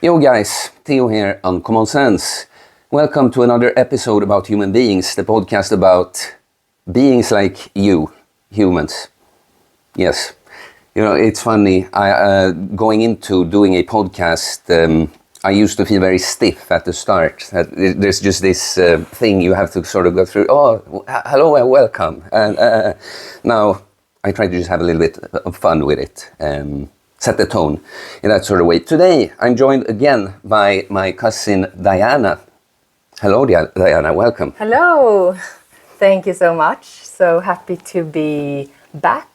Yo guys, Theo here, Uncommon Sense. Welcome to another episode about human beings, the podcast about beings like you, humans. Yes, you know, it's funny, going into doing a podcast, I used to feel very stiff at the start. There's just this thing you have to sort of go through, hello and welcome. And now I try to just have a little bit of fun with it. Set the tone in that sort of way. Today, I'm joined again by my cousin Diana. Hello, Diana, welcome. Hello, thank you so much. So happy to be back.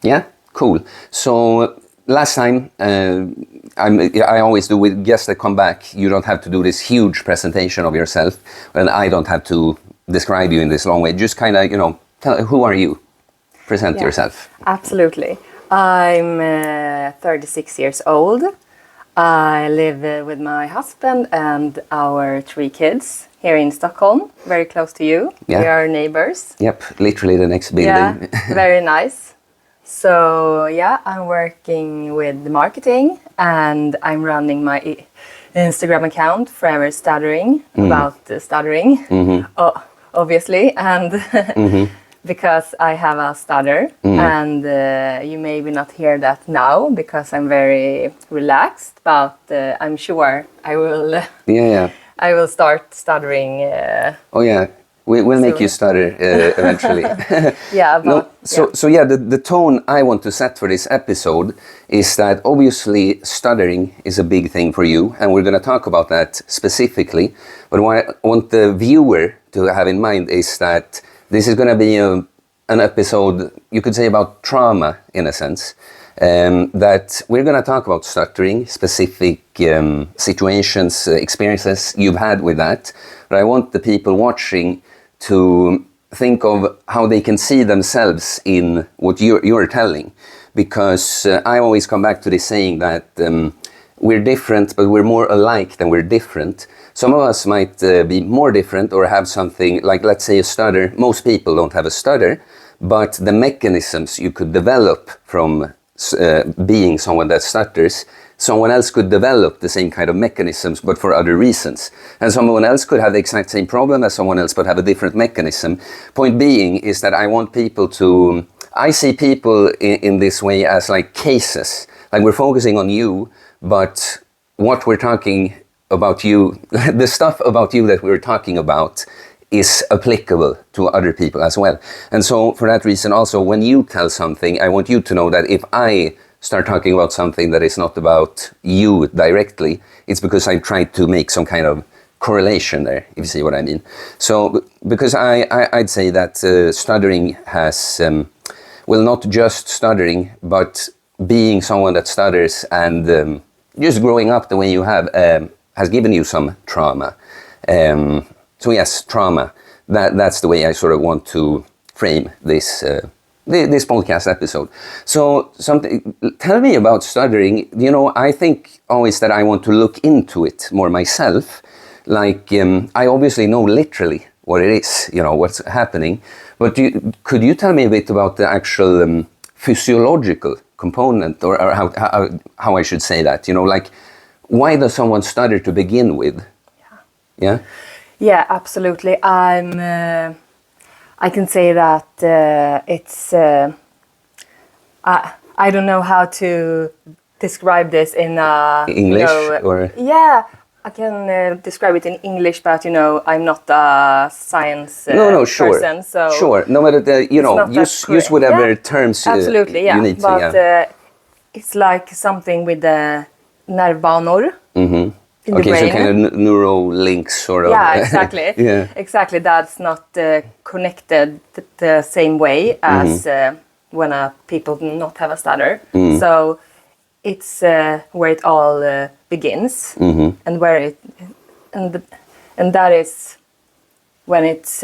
Yeah, cool. So last time, I always do with guests that come back, you don't have to do this huge presentation of yourself, and I don't have to describe you in this long way. Just kind of, who are you? Present yourself. Absolutely. I'm 36 years old. I live with my husband and our 3 kids here in Stockholm, very close to you. Yeah. We are neighbors. Yep, literally the next building. Yeah, very nice. So yeah, I'm working with marketing and I'm running my Instagram account, Forever Stuttering, about stuttering, obviously. And because I have a stutter, and you maybe not hear that now because I'm very relaxed, but I'm sure I will. I will start stuttering. We'll make you stutter eventually. The tone I want to set for this episode is that obviously stuttering is a big thing for you, and we're going to talk about that specifically. But what I want the viewer to have in mind is that this is going to be an episode, you could say, about trauma, in a sense. That we're going to talk about stuttering, specific situations, experiences you've had with that. But I want the people watching to think of how they can see themselves in what you're telling. Because I always come back to this saying that we're different, but we're more alike than we're different. Some of us might be more different or have something like, let's say, a stutter. Most people don't have a stutter, but the mechanisms you could develop from being someone that stutters, someone else could develop the same kind of mechanisms, but for other reasons. And someone else could have the exact same problem as someone else, but have a different mechanism. Point being is that I want people to... I see people in this way as like cases. Like we're focusing on you, but what we're talking about you, the stuff about you that we're talking about is applicable to other people as well. And so for that reason also, when you tell something, I want you to know that if I start talking about something that is not about you directly, it's because I tried to make some kind of correlation there, if you see what I mean. So, because I'd say that stuttering has, not just stuttering, but being someone that stutters and just growing up the way you have has given you some trauma. So yes, trauma. That's the way I sort of want to frame this this podcast episode. So tell me about stuttering. You know, I think always that I want to look into it more myself. Like I obviously know literally what it is, what's happening. But could you tell me a bit about the actual physiological component, or how I should say that? Like why does someone stutter to begin with? Yeah. Yeah, absolutely. I can say that it's. I don't know how to describe this in English or. Yeah, I can describe it in English, but I'm not a science person. So sure. No matter use whatever terms absolutely, you need but, to. Yeah. It's like something with the nervbanor. Mm-hmm. Okay, so kind of neural links, sort of. Yeah, exactly. Yeah. Exactly, that's not connected the same way as when people not have a stutter. So it's where it all begins, and where it and that is when it's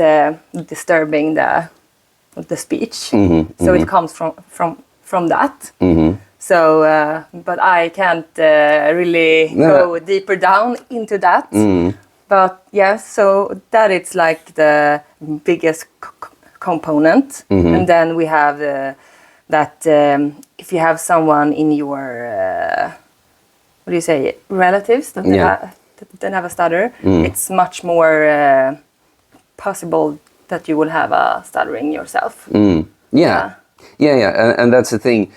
disturbing the speech. So it comes from that. So, but I can't really go deeper down into that. But yeah, so that it's like the biggest component. And then we have that if you have someone in your what do you say, relatives that that have a stutter, it's much more possible that you will have a stuttering yourself. Yeah, and that's the thing.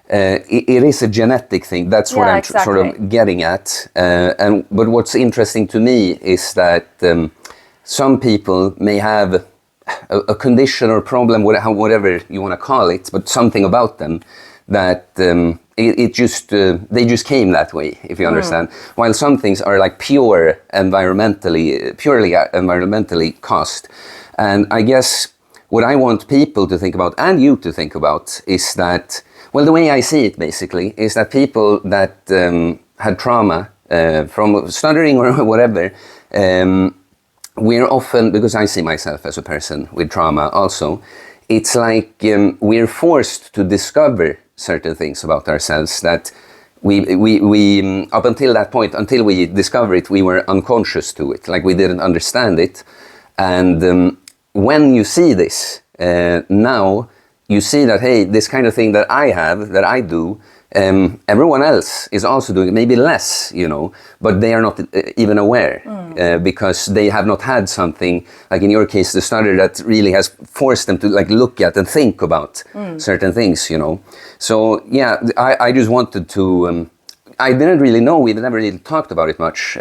It is a genetic thing. That's what I'm sort of getting at. But what's interesting to me is that some people may have a condition or problem, whatever you want to call it, but something about them that they just came that way, if you understand. While some things are like purely environmentally caused. And I guess what I want people to think about, and you to think about, is that, well, the way I see it basically is that people that had trauma from stuttering or whatever, we're often, because I see myself as a person with trauma also, it's like we're forced to discover certain things about ourselves that we up until that point, until we discover it, we were unconscious to it, like we didn't understand it. And when you see this, now you see that, hey, this kind of thing that I have, that I do, everyone else is also doing it, maybe less, but they are not even aware because they have not had something, like in your case, the stutter that really has forced them to like look at and think about certain things, So yeah, I just wanted to, I didn't really know, we never really talked about it much,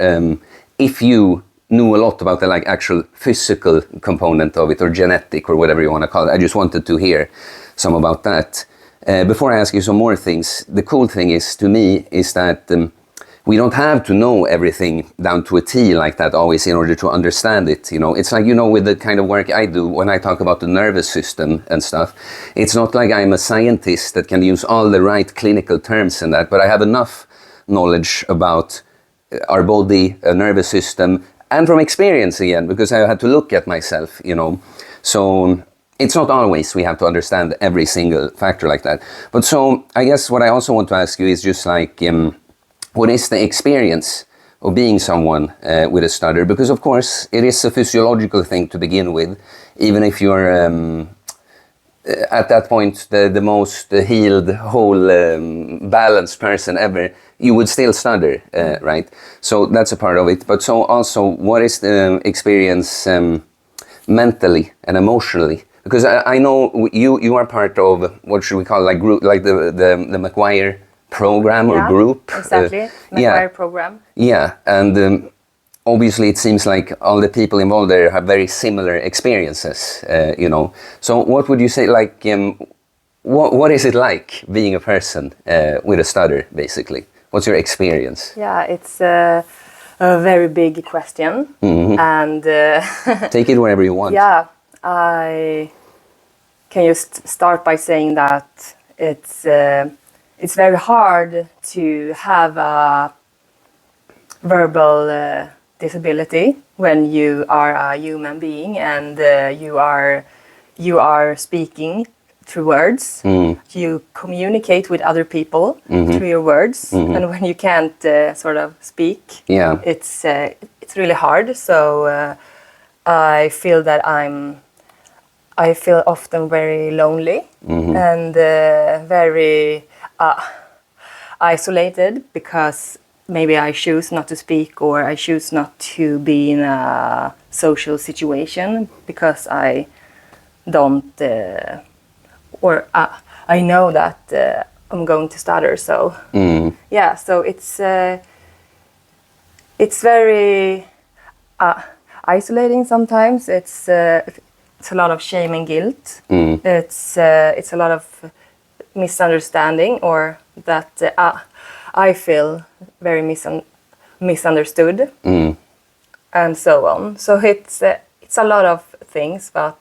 if you knew a lot about the like actual physical component of it or genetic or whatever you want to call it. I just wanted to hear some about that. Before I ask you some more things, the cool thing is to me is that we don't have to know everything down to a T like that always in order to understand it. It's like, with the kind of work I do when I talk about the nervous system and stuff, it's not like I'm a scientist that can use all the right clinical terms and that, but I have enough knowledge about our body, nervous system, and from experience again, because I had to look at myself, So it's not always we have to understand every single factor like that. But so I guess what I also want to ask you is just like, what is the experience of being someone with a stutter? Because of course it is a physiological thing to begin with, even if you're at that point the most healed, whole, balanced person ever, you would still stutter, right? So that's a part of it. But so also, what is the experience mentally and emotionally? Because I know you are part of, what should we call, like group, like the McGuire program or group? Exactly, McGuire program. Yeah, and obviously it seems like all the people involved there have very similar experiences, So what would you say, like, what is it like being a person with a stutter, basically? What's your experience? Yeah, it's a very big question. And take it wherever you want. Yeah, I can just start by saying that it's very hard to have a verbal disability when you are a human being and you are speaking through words. You communicate with other people through your words, and when you can't sort of speak, it's really hard. So I feel that I feel often very lonely and very isolated, because maybe I choose not to speak, or I choose not to be in a social situation because I don't or I know that I'm going to stutter. So yeah, so it's very isolating sometimes. It's a lot of shame and guilt. It's a lot of misunderstanding, or that I feel very misunderstood, and so on. So it's a lot of things, but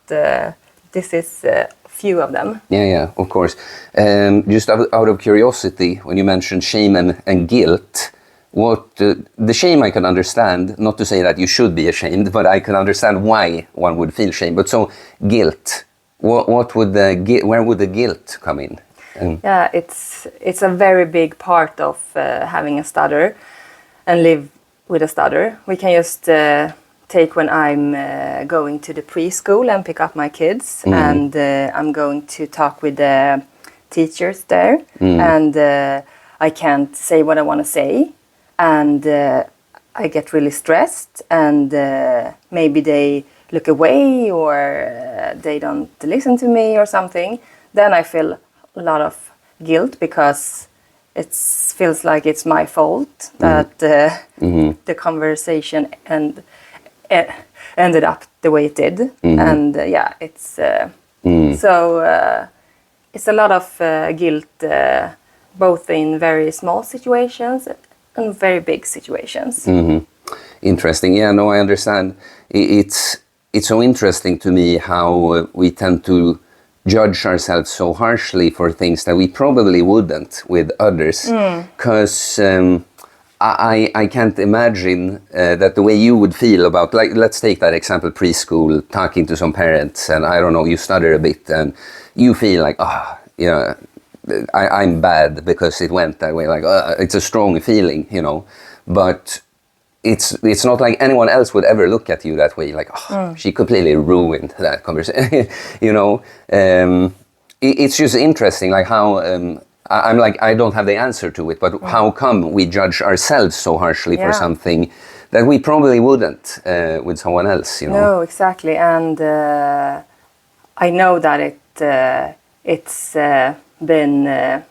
this is few of them. Yeah, of course. Just out of curiosity, when you mentioned shame and guilt, what the shame I can understand, not to say that you should be ashamed, but I can understand why one would feel shame. But so guilt, what would where would the guilt come in? Yeah, it's a very big part of having a stutter and live with a stutter. We can just take when I'm going to the preschool and pick up my kids, and I'm going to talk with the teachers there, and I can't say what I want to say, and I get really stressed, and maybe they look away, or they don't listen to me or something, then I feel a lot of guilt, because it feels like it's my fault that the conversation ended up the way it did. And it's it's a lot of guilt, both in very small situations and very big situations. Interesting. Yeah, no, I understand. It's so interesting to me how we tend to judge ourselves so harshly for things that we probably wouldn't with others. Because I can't imagine that the way you would feel about, like, let's take that example, preschool, talking to some parents, and I don't know, you stutter a bit, and you feel like, I'm bad because it went that way. Like, it's a strong feeling, you know. But it's not like anyone else would ever look at you that way. Like, she completely ruined that conversation, you know. It's just interesting, like how I'm like, I don't have the answer to it, but how come we judge ourselves so harshly for something that we probably wouldn't with someone else, you know? No, exactly, and I know that it's been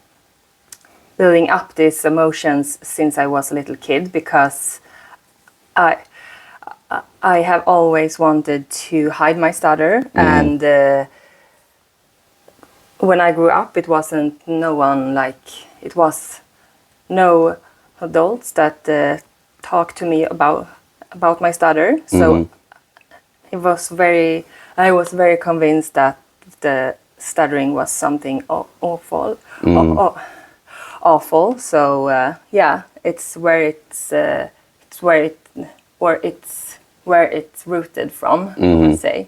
building up these emotions since I was a little kid, because I have always wanted to hide my stutter, and when I grew up, it wasn't no adults that talked to me about my stutter. So I was very convinced that the stuttering was something awful. So it's where it's rooted from, I would say.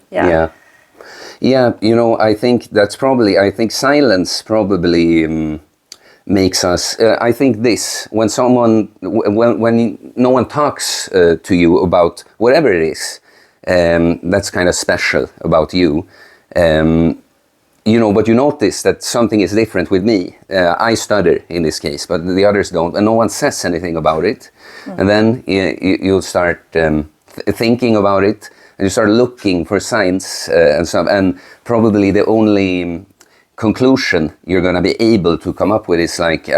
Yeah, you know, I think silence probably makes us, I think when no one talks to you about whatever it is, that's kind of special about you. You know, but you notice that something is different with me. I stutter in this case, but the others don't, and no one says anything about it. And then you'll start thinking about it, and you start looking for signs and probably the only conclusion you're going to be able to come up with is like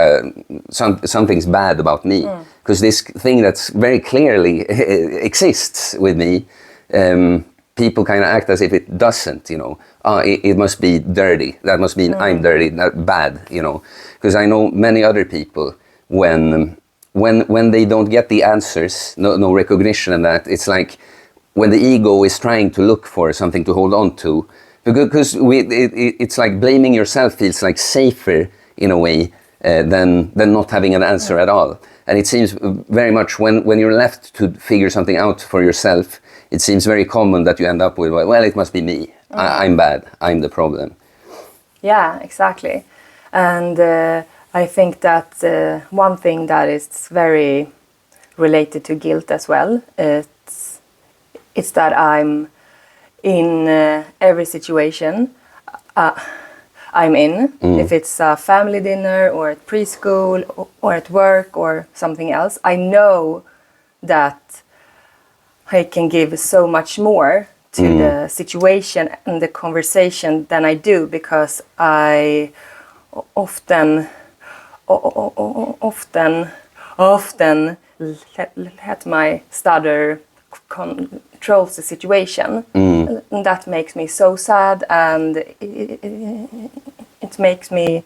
something's bad about me, because this thing that's very clearly exists with me, people kind of act as if it doesn't, you know. It must be dirty, that must mean I'm dirty, bad, you know. Because I know many other people, when they don't get the answers, no recognition in that, it's like when the ego is trying to look for something to hold on to, because it's like blaming yourself feels like safer in a way than not having an answer at all. And it seems very much when you're left to figure something out for yourself, it seems very common that you end up with, well, it must be me. I'm bad. I'm the problem. Yeah, exactly. And I think that one thing that is very related to guilt as well, it's that I'm in every situation I'm in, if it's a family dinner or at preschool or at work or something else, I know that I can give so much more to the situation and the conversation than I do, because I often let my stutter controls the situation, and that makes me so sad, and it makes me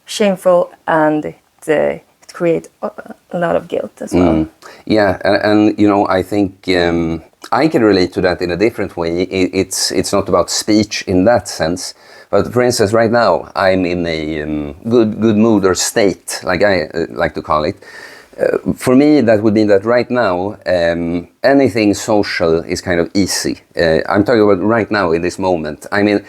shameful, and it creates a lot of guilt as well. Yeah, and you know, I think I can relate to that in a different way. It's not about speech in that sense, but for instance, right now I'm in a good mood or state, like I like to call it. For me, that would mean that right now, anything social is kind of easy. I'm talking about right now in this moment. I mean,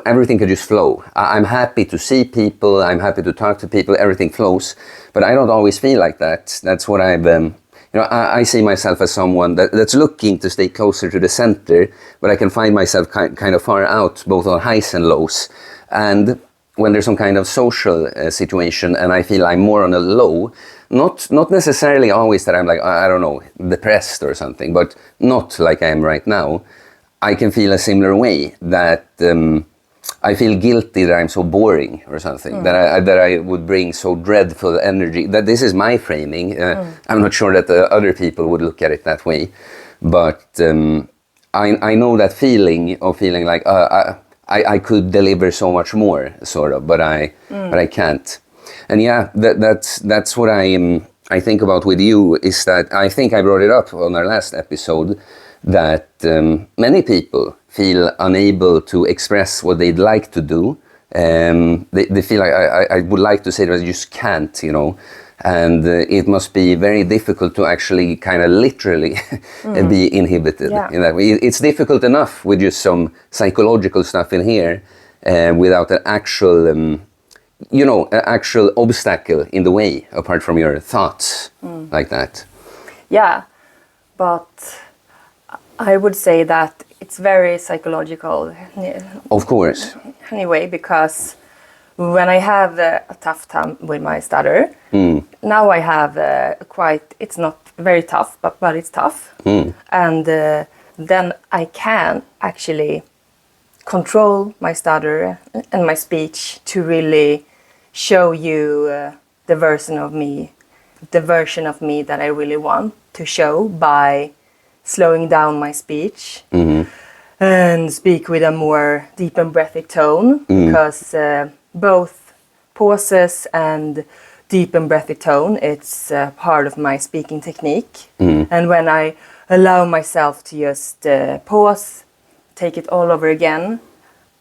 everything can just flow. I'm happy to see people. I'm happy to talk to people. Everything flows. But I don't always feel like that. That's what I've, you know, I see myself as someone that's looking to stay closer to the center, but I can find myself kind of far out, both on highs and lows. And when there's some kind of social situation and I feel I'm more on a low, not necessarily always that I'm like, I don't know, depressed or something, but not like I am right now. I can feel a similar way, that I feel guilty that I'm so boring or something, that I would bring so dreadful energy. That this is my framing. I'm not sure that the other people would look at it that way, but I know that feeling of feeling like I could deliver so much more, sort of, but I can't. And yeah, that's what I think about with you, is that I think I brought it up on our last episode, that many people feel unable to express what they'd like to do. They feel like I would like to say that I just can't, you know. And it must be very difficult to actually kind of literally be inhibited in that way. It's difficult enough with just some psychological stuff in here without an actual, an actual obstacle in the way, apart from your thoughts like that. Yeah, but I would say that it's very psychological. Of course. Anyway, because when I have a tough time with my stutter, now I have it's not very tough, but it's tough. And then I can actually control my stutter and my speech to really show you the version of me that I really want to show, by slowing down my speech and speak with a more deep and breathy tone, because both pauses and deep and breathy tone, it's part of my speaking technique. And when I allow myself to just pause, take it all over again,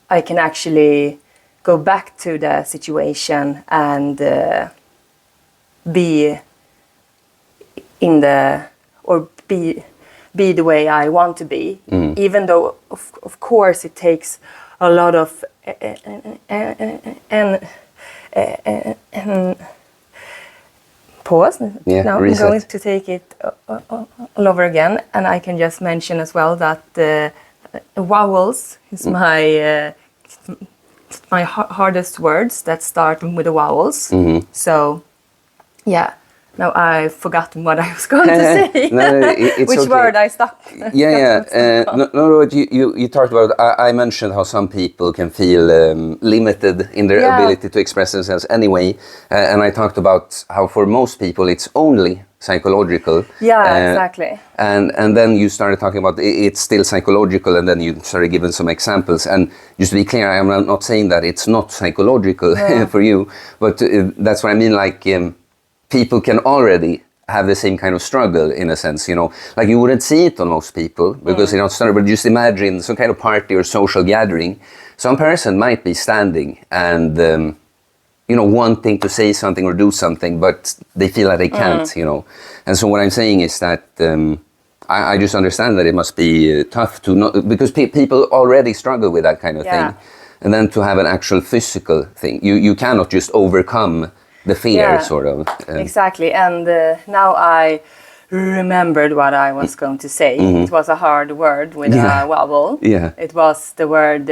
I can actually go back to the situation and be the way I want to be, even though of course it takes a lot of pause. Now I'm going to take it all over again, and I can just mention as well that vowels is my hardest words that start with the vowels. So yeah. Now I've forgotten what I was going to say. Which okay. Word I stopped. You talked about, I mentioned how some people can feel limited in their ability to express themselves anyway. And I talked about how for most people it's only psychological. Yeah, exactly. And then you started talking about it's still psychological, and then you started giving some examples. And just to be clear, I'm not saying that it's not psychological for you, but that's what I mean, like... people can already have the same kind of struggle, in a sense, you know. Like, you wouldn't see it on most people because they're not started, but just imagine some kind of party or social gathering. Some person might be standing and, wanting to say something or do something, but they feel that they can't, you know. And so what I'm saying is that I just understand that it must be tough to not, because people already struggle with that kind of thing. And then to have an actual physical thing, you cannot just overcome the fear, sort of. Exactly, and now I remembered what I was going to say. It was a hard word with a vowel. Yeah. It was the word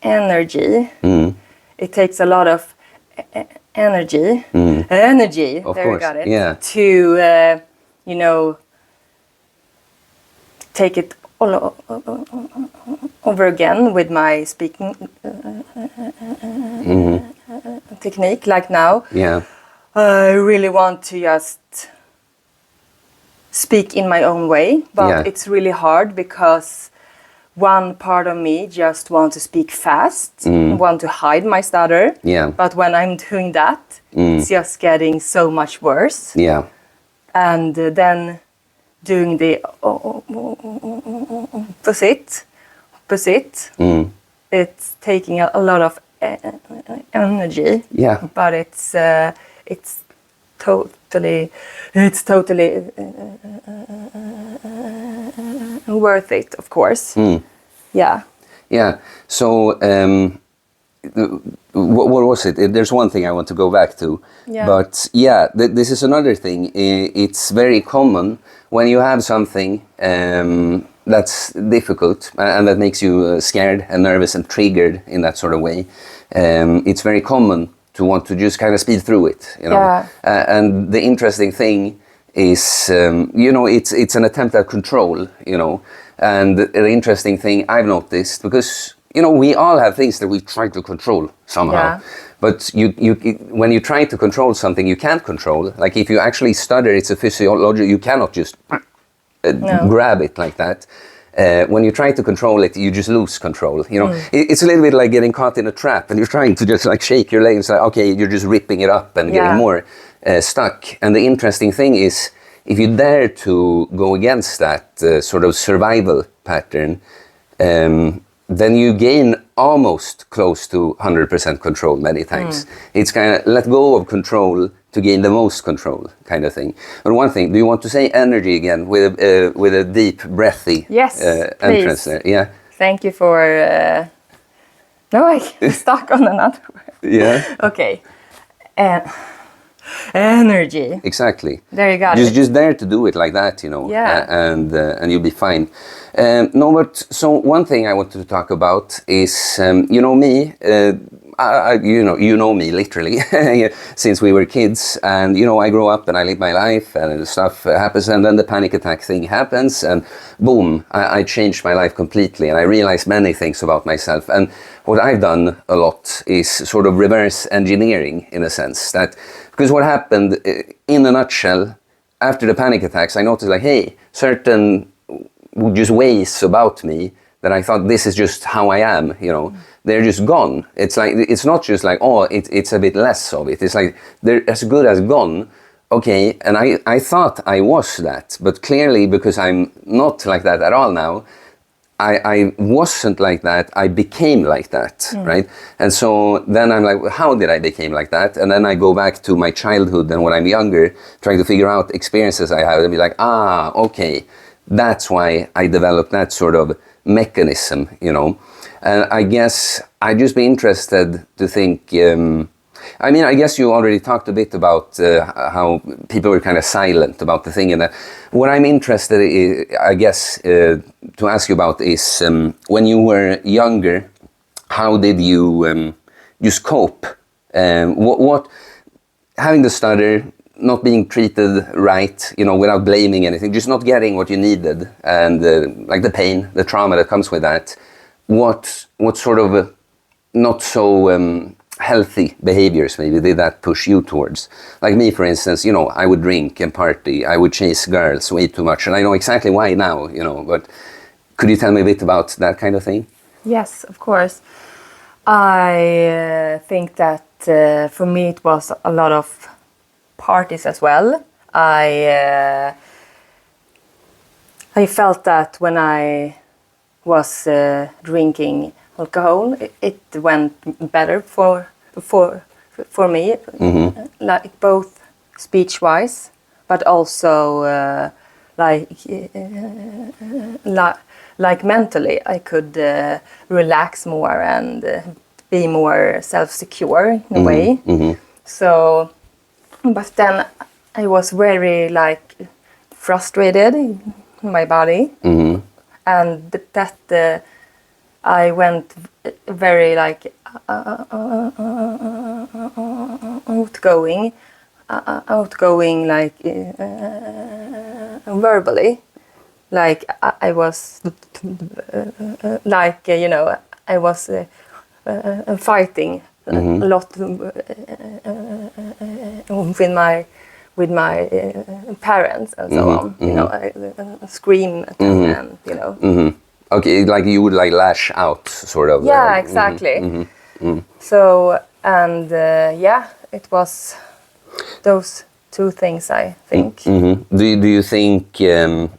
energy. It takes a lot of energy. Energy. Of there course. We got it. Yeah. To take it all over again with my speaking technique, like now. Yeah. I really want to just speak in my own way, but it's really hard because one part of me just wants to speak fast, want to hide my stutter. Yeah. But when I'm doing that, it's just getting so much worse. Yeah. And then doing the opposite, it's taking a lot of energy. Yeah. But it's totally worth it, of course. Yeah. Yeah. So what was it? There's one thing I want to go back to. Yeah. But this is another thing. It's very common when you have something that's difficult, and that makes you scared and nervous and triggered in that sort of way. It's very common to want to just kind of speed through it, you know. Yeah. And the interesting thing is, you know, it's an attempt at control, you know. And the interesting thing I've noticed, because, you know, we all have things that we try to control somehow. Yeah. But when you try to control something you can't control, like if you actually stutter, it's a physiological, you cannot just grab it like that. When you try to control it, you just lose control. You know, it's a little bit like getting caught in a trap, and you're trying to just like shake your legs. Like, okay, you're just ripping it up and getting more stuck. And the interesting thing is, if you dare to go against that sort of survival pattern, then you gain almost close to 100% control many times. It's kind of let go of control to gain the most control kind of thing. But one thing, do you want to say energy again with a deep, breathy entrance there? Yeah. Thank you for... No, I'm stuck on another word. Yeah. Okay. Energy. Exactly. There you got it. Just dare to do it like that, you know, and you'll be fine. No, but so one thing I wanted to talk about is, you know me, you know me literally since we were kids, and you know I grow up and I live my life and stuff happens, and then the panic attack thing happens, and boom, I changed my life completely, and I realized many things about myself. And what I've done a lot is sort of reverse engineering, in a sense, that because what happened in a nutshell after the panic attacks, I noticed like, hey, certain just ways about me that I thought this is just how I am, you know, they're just gone. It's like, it's not just like, oh, it's a bit less of it. It's like, they're as good as gone. Okay, and I thought I was that, but clearly because I'm not like that at all now, I wasn't like that, I became like that, right? And so then I'm like, how did I become like that? And then I go back to my childhood and when I'm younger, trying to figure out experiences I have and be like, okay, that's why I developed that sort of mechanism, you know. And I guess I'd just be interested to think, I mean, I guess you already talked a bit about how people were kind of silent about the thing, and that what I'm interested in, I guess, to ask you about is when you were younger, how did you just cope? What having the stutter, not being treated right, you know, without blaming anything, just not getting what you needed, and like the pain, the trauma that comes with that. What sort of not so healthy behaviors maybe did that push you towards? Like me, for instance, you know, I would drink and party, I would chase girls way too much, and I know exactly why now, you know, but could you tell me a bit about that kind of thing? Yes, of course. I think that for me it was a lot of parties as well. I felt that when I was drinking alcohol, it went better for me, like both speech-wise, but also like mentally. I could relax more and be more self-secure in a way. So, but then I was very like frustrated in my body, and that I went very like outgoing like verbally, like I was like you know, I was fighting a lot with my parents and so on. You know, I scream at them and you know. Okay, like you would like lash out, sort of. Yeah, exactly. So, and yeah, it was those two things, I think. Do you think, let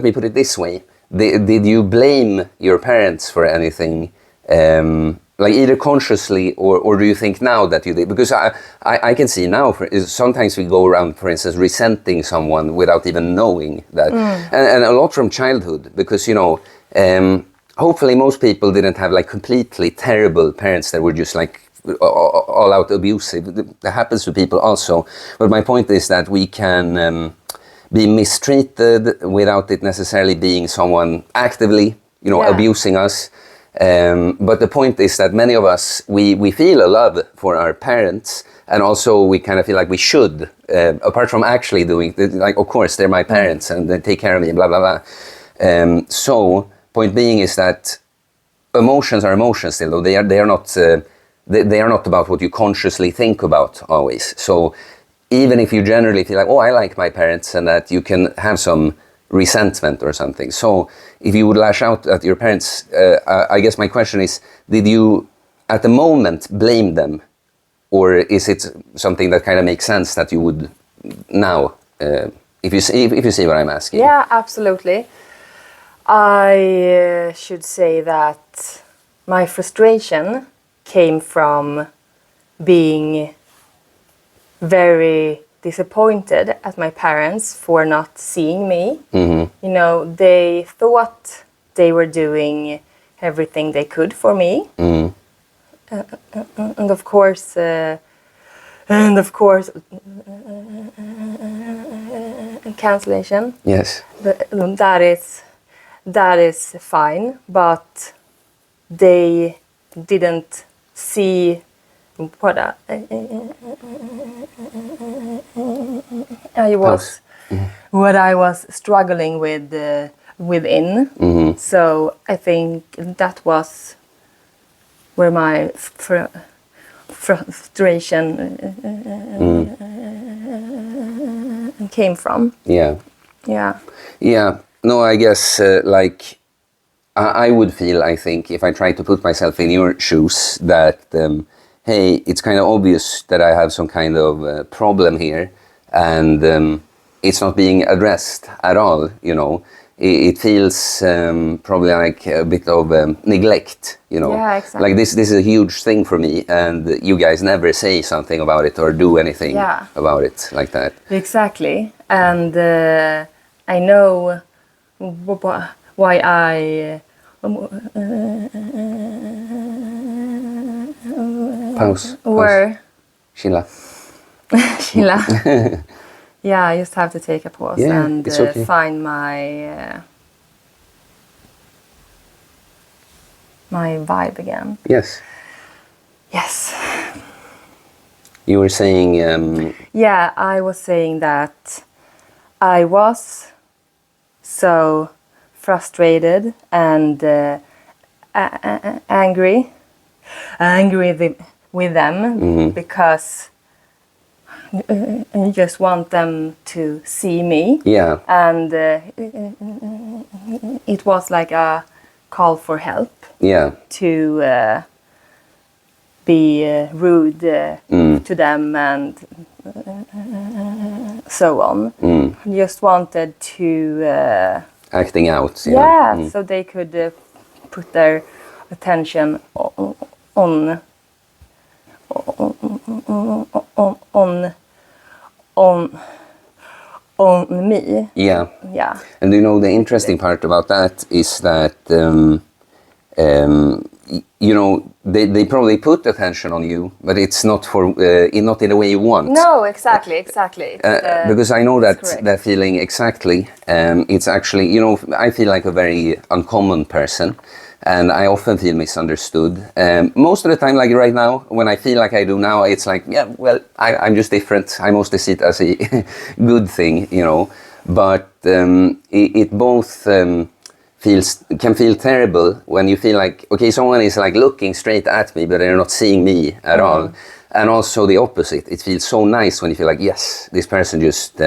me put it this way, did you blame your parents for anything, like either consciously or do you think now that you did? Because I can see now, sometimes we go around, for instance, resenting someone without even knowing that. And a lot from childhood, because, you know, hopefully most people didn't have like completely terrible parents that were just like all out abusive. That happens to people also. But my point is that we can be mistreated without it necessarily being someone actively, abusing us. But the point is that many of us, we feel a love for our parents, and also we kind of feel like we should, apart from actually doing, like, of course, they're my parents and they take care of me and blah, blah, blah. So, point being is that emotions are emotions still, though they are not they are not about what you consciously think about always. So even if you generally feel like, oh, I like my parents, and that you can have some resentment or something. So if you would lash out at your parents, I guess my question is, did you at the moment blame them, or is it something that kind of makes sense that you would now, if you see what I'm asking? Yeah, absolutely. I should say that my frustration came from being very disappointed at my parents for not seeing me. Mm-hmm. They thought they were doing everything they could for me. Mm. And of course, cancellation. Yes. That is fine, but they didn't see what I was struggling with within. Mm-hmm. So I think that was where my frustration came from. Yeah. Yeah. Yeah. No, I guess I would feel, I think, if I try to put myself in your shoes, that, hey, it's kind of obvious that I have some kind of problem here, and it's not being addressed at all, It feels probably like a bit of neglect, Yeah, exactly. Like this is a huge thing for me, and you guys never say something about it or do anything about it like that. Exactly. And I know why I Pause. Sheila. Yeah, I just have to take a pause and it's okay. find my vibe again. Yes. Yes. You were saying... Yeah, I was saying that I was so frustrated and angry with them, because I just want them to see me. Yeah. And it was like a call for help. Yeah. To be rude to them and so on. Just wanted to... acting out. So they could put their attention on me. Yeah. Yeah. And the interesting part about that is that they probably put attention on you, but it's not not in the way you want. No, exactly. Because I know that feeling exactly. It's actually, I feel like a very uncommon person, and I often feel misunderstood. Most of the time, like right now, when I feel like I do now, it's like, yeah, well, I'm just different. I mostly see it as a good thing, But it both can feel terrible when you feel like, okay, someone is like looking straight at me, but they're not seeing me at all. And also the opposite. It feels so nice when you feel like, yes, this person just,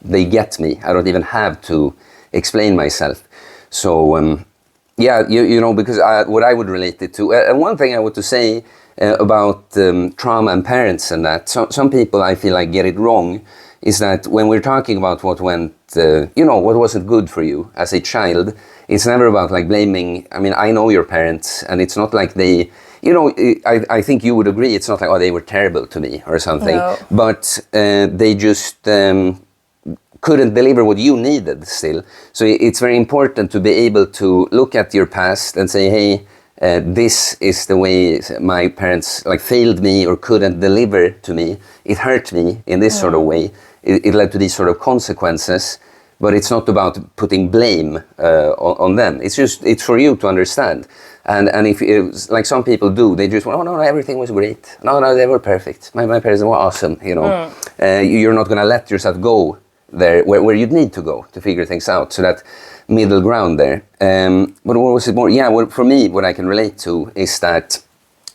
they get me. I don't even have to explain myself. So, yeah, because what I would relate it to, and one thing I want to say about trauma and parents and that, some people I feel like get it wrong, is that when we're talking about what went, what wasn't good for you as a child, it's never about like blaming. I mean, I know your parents, and it's not like they, I think you would agree, it's not like, oh, they were terrible to me or something, no. But they just couldn't deliver what you needed still. So it's very important to be able to look at your past and say, hey, this is the way my parents like failed me or couldn't deliver to me. It hurt me in this sort of way. it led to these sort of consequences. But it's not about putting blame on them. It's for you to understand. And if it's like some people do, they just, oh no, everything was great. No, they were perfect. My parents were awesome. You're not going to let yourself go there where you'd need to go to figure things out. So that middle ground there. But what was it more? Yeah, well, for me, what I can relate to is that,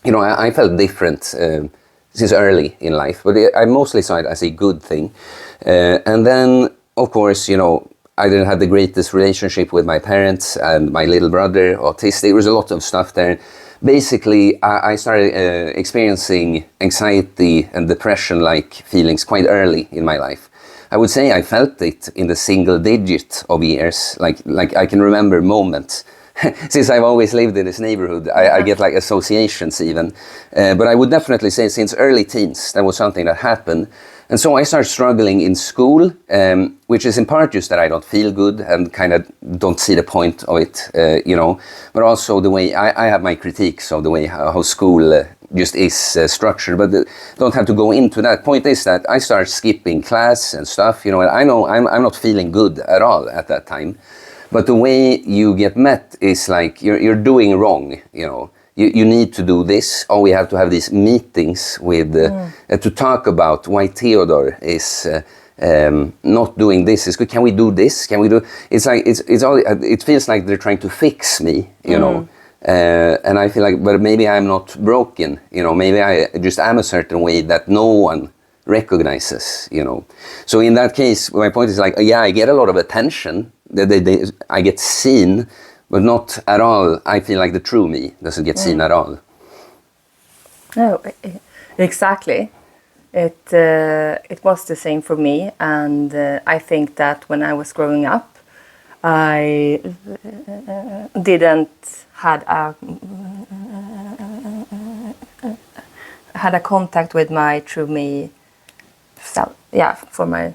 I felt different since early in life, but I mostly saw it as a good thing. And then, of course, I didn't have the greatest relationship with my parents and my little brother, autistic. There was a lot of stuff there. Basically, I started experiencing anxiety and depression-like feelings quite early in my life. I would say I felt it in the single digit of years. Like I can remember moments. Since I've always lived in this neighborhood, I get like associations even. But I would definitely say since early teens, that was something that happened. And so I started struggling in school, which is in part just that I don't feel good and kind of don't see the point of it, But also the way I have my critiques of the way how school just is structured, but don't have to go into that. Point is that I started skipping class and stuff, and I know I'm not feeling good at all at that time. But the way you get met is like you're doing wrong, You need to do this, or we have to have these meetings with to talk about why Theodore is not doing this. Is good. Can we do this? Can we do? It's like it's all. It feels like they're trying to fix me, and I feel like, but maybe I'm not broken, Maybe I just am a certain way that no one recognizes, So in that case, my point is like, yeah, I get a lot of attention. I get seen. But not at all, I feel like the true me doesn't get seen at all. No, exactly. It was the same for me, and I think that when I was growing up, I didn't had a contact with my true me self. Yeah, for my...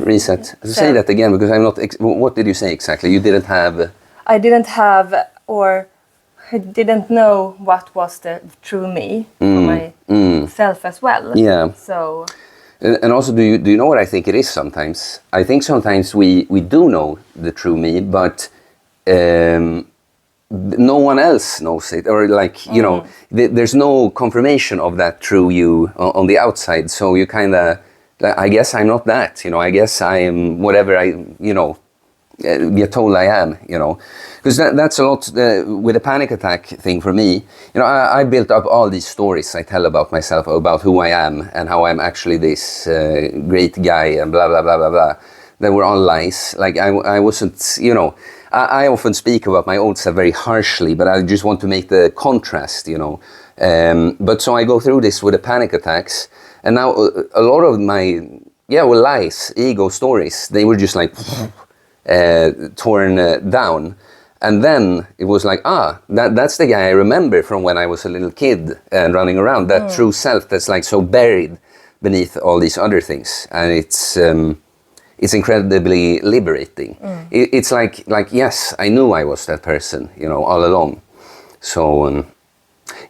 Reset. Say that again, because I'm not... what did you say exactly? You didn't have... I didn't have, or I didn't know what was the true me for myself as well. Yeah. So... And also, do you know what I think it is sometimes? I think sometimes we do know the true me, but no one else knows it, or like, there's no confirmation of that true you on the outside. So you kind of, I guess I'm not that, I guess I am whatever I, get told I am, because that's a lot with the panic attack thing for me. I built up all these stories I tell about myself, about who I am and how I'm actually this great guy and blah, blah, blah, blah, blah. That were all lies. Like I wasn't, I often speak about my old self very harshly, but I just want to make the contrast, But so I go through this with the panic attacks, and now a lot of my, lies, ego stories, they were just like torn down. And then it was like, that's the guy I remember from when I was a little kid and running around, that true self that's like so buried beneath all these other things. And it's incredibly liberating. It's like yes, I knew I was that person, all along. So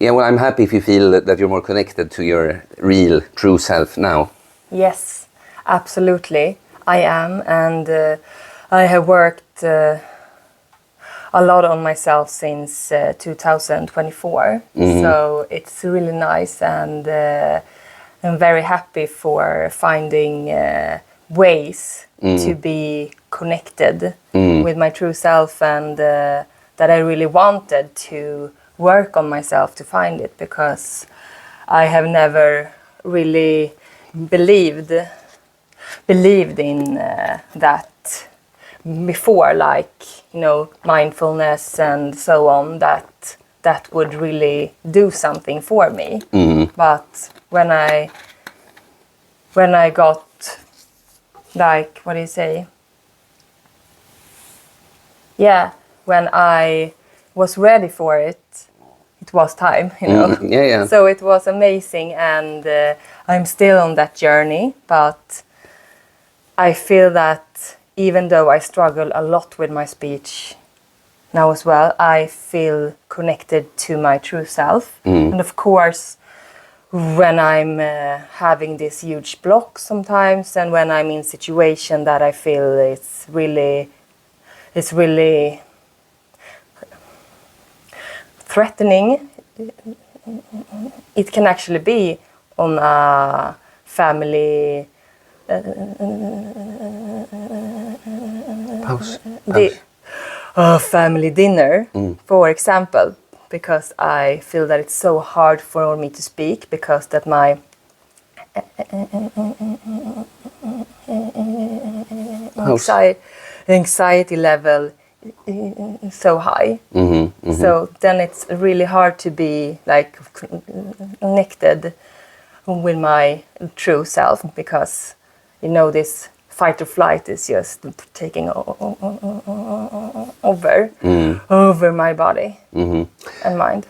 well, I'm happy if you feel that you're more connected to your real, true self now. Yes, absolutely, I am, and I have worked a lot on myself since 2024. So it's really nice, and I'm very happy for finding ways to be connected with my true self, and that I really wanted to work on myself to find it, because I have never really believed in that before, like mindfulness and so on, that would really do something for me. But when I got, like, what do you say? Yeah, when I was ready for it, it was time, Yeah. So it was amazing, and I'm still on that journey, but I feel that even though I struggle a lot with my speech now as well, I feel connected to my true self. And of course, when I'm having this huge block sometimes, and when I'm in situation that I feel it's really threatening. It can actually be on a family family dinner, for example, because I feel that it's so hard for me to speak because that my anxiety level is so high. So then it's really hard to be like connected with my true self, because this fight or flight is just taking over my body and mind.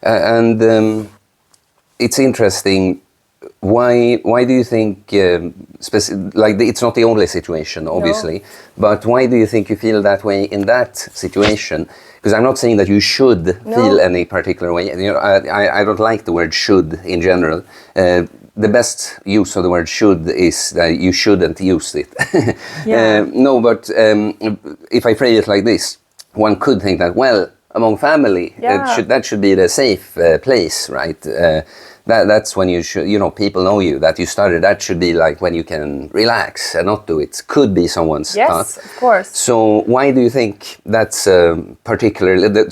And it's interesting. Why do you think, it's not the only situation, obviously, but why do you think you feel that way in that situation? Because I'm not saying that you should feel any particular way. I don't like the word should in general. The best use of the word should is that you shouldn't use it. But if I phrase it like this, one could think that, well, among family, that should be the safe place, right? That's when you should, people know you, that you started. That should be like when you can relax and not do it. Could be someone's thought. Yes, of course. So why do you think that's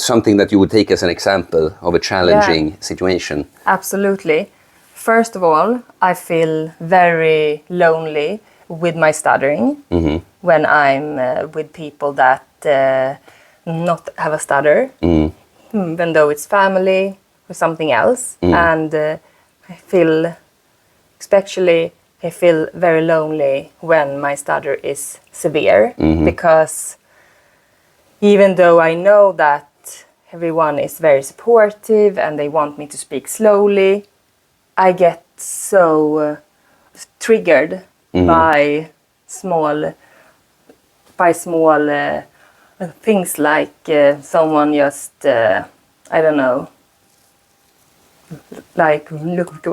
something that you would take as an example of a challenging situation? Absolutely. First of all, I feel very lonely with my stuttering when I'm with people that not have a stutter, even though it's family or something else. And I feel very lonely when my stutter is severe, because even though I know that everyone is very supportive and they want me to speak slowly, I get so triggered by small things, like someone just I don't know, like look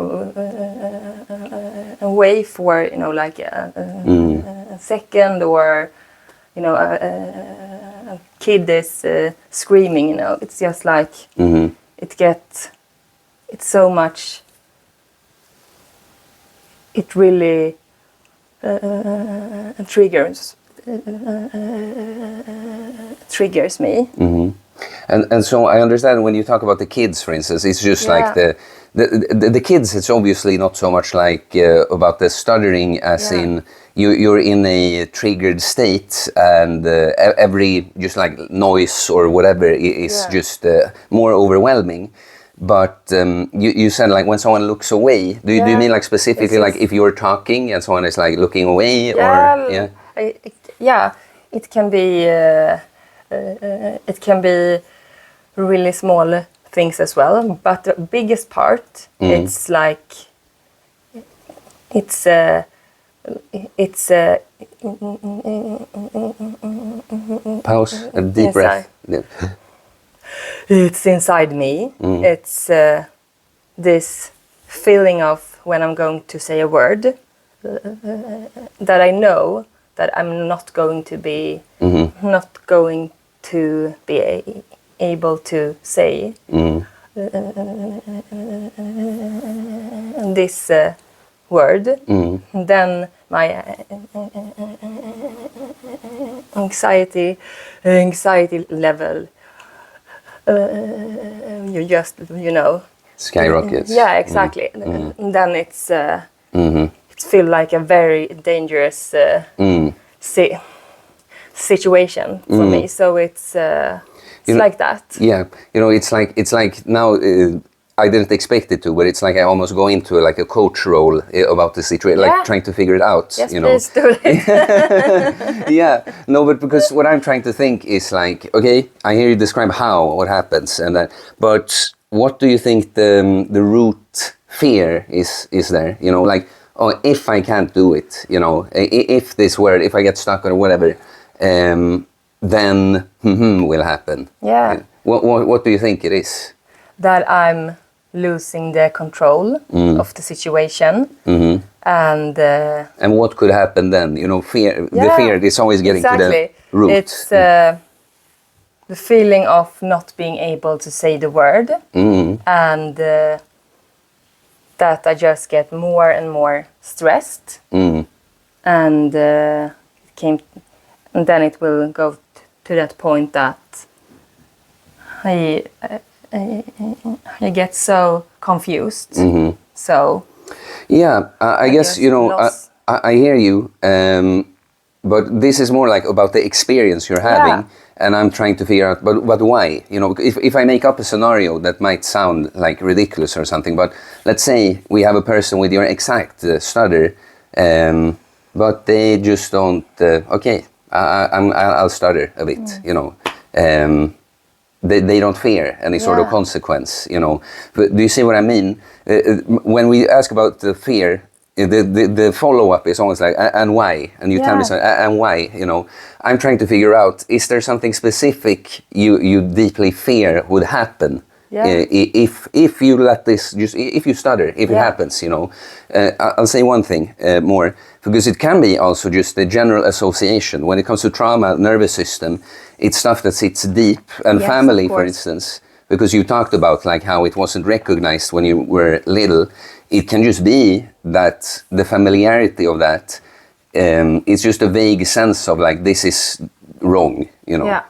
away for like a second, or a kid is screaming. It's just like it's so much. It really triggers me. And so I understand when you talk about the kids, for instance, it's just like the kids. It's obviously not so much like about the stuttering, as in you're in a triggered state, and every just like noise or whatever is just more overwhelming. But you said like when someone looks away. Do you mean like specifically like if you're talking and someone is like looking away, or it can be. It can be really small things as well, but the biggest part, it's like it's pause, a deep breath. It's inside me. It's this feeling of when I'm going to say a word that I know that I'm not going to be able to say this word. Then my anxiety level skyrockets. Yeah, exactly. Then it's it feels like a very dangerous situation for me. So it's like that. Yeah, it's like now. I didn't expect it to, but it's like I almost go into like a coach role about the situation, like trying to figure it out. Yes, please do it. Yeah, no, but because what I'm trying to think is like, okay, I hear you describe what happens, and then, but what do you think the root fear is there? Like, oh, if I can't do it, if this word, if I get stuck or whatever, then will happen. Yeah. What do you think it is? That I'm losing the control of the situation. And what could happen then? You know, fear. The fear is always getting to the root. It's the feeling of not being able to say the word, and that I just get more and more stressed, and then it will go to that point that I get so confused. So yeah, I guess you know I hear you, but this is more like about the experience you're having. And I'm trying to figure out, but why? You know, if I make up a scenario that might sound like ridiculous or something, but let's say we have a person with your exact stutter, but they just don't. Okay, I'll stutter a bit. You know, they don't fear any sort of consequence. You know, but do you see what I mean? When we ask about the fear. The follow-up is almost like, and why? And you tell me, and why? You know, I'm trying to figure out, is there something specific you deeply fear would happen if you let this, if you stutter, if it happens, you know? I'll say one thing more, because it can be also just the general association. When it comes to trauma, nervous system, it's stuff that sits deep, and family, for instance, because you talked about like how it wasn't recognized when you were little. It can just be that the familiarity of that, it's just a vague sense of like, this is wrong, you know.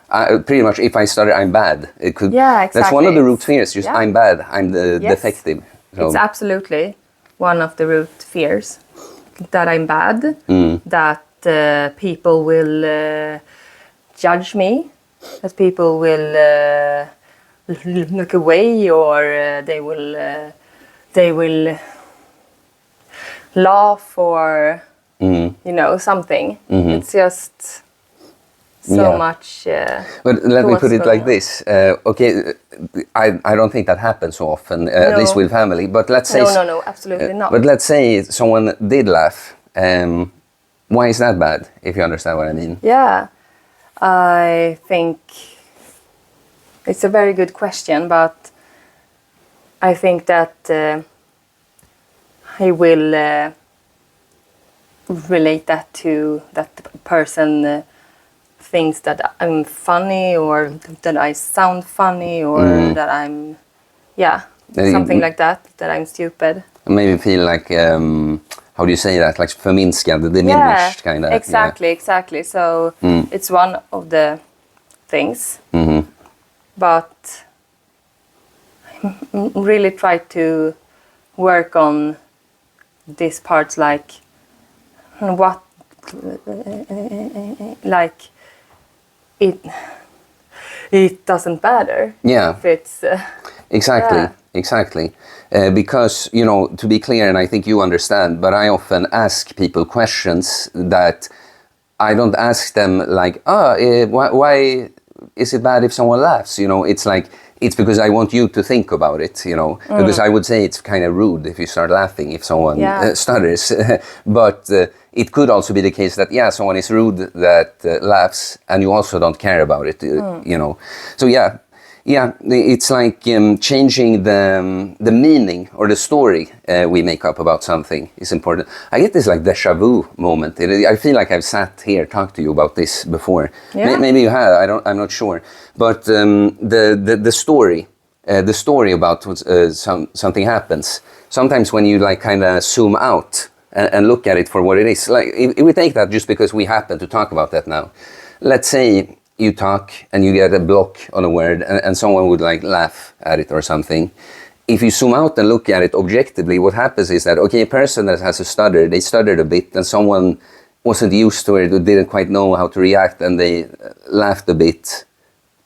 Pretty much, if I stutter, I'm bad. It could. Exactly. That's one of the root fears, just I'm bad, I'm the defective. So. It's absolutely one of the root fears, that I'm bad, that people will judge me, that people will look away, or they will laugh, or you know, something. It's just so much. But let me put it like this. Okay, I don't think that happens so often, at least with family. But let's say no, absolutely not. But let's say someone did laugh. Why is that bad? If you understand what I mean. Yeah, I think it's a very good question, but I think that I will relate that to that person thinks that I'm funny, or that I sound funny, or that I'm, something like that I'm stupid. Maybe feel like, how do you say that? Like förminskad, diminished kind of. Exactly. So it's one of the things. But I really try to work on these parts, like what, like it doesn't matter. If it's exactly. Because, you know, to be clear, and I think you understand, but I often ask people questions that I don't ask them like, why is it bad if someone laughs? You know, it's like, it's because I want you to think about it, you know, because I would say it's kind of rude if you start laughing if someone stutters. But it could also be the case that, someone is rude that laughs, and you also don't care about it, you know. So it's like changing the meaning or the story we make up about something is important. I get this like deja vu moment. I feel like I've sat here, talked to you about this before. Maybe you have. I'm not sure. But the story about something happens. Sometimes when you like kind of zoom out and look at it for what it is. Like if we take that just because we happen to talk about that now. Let's say you talk and you get a block on a word, and someone would like laugh at it or something. If you zoom out and look at it objectively, what happens is that, okay, a person that has a stutter, they stuttered a bit, and someone wasn't used to it, or didn't quite know how to react, and they laughed a bit.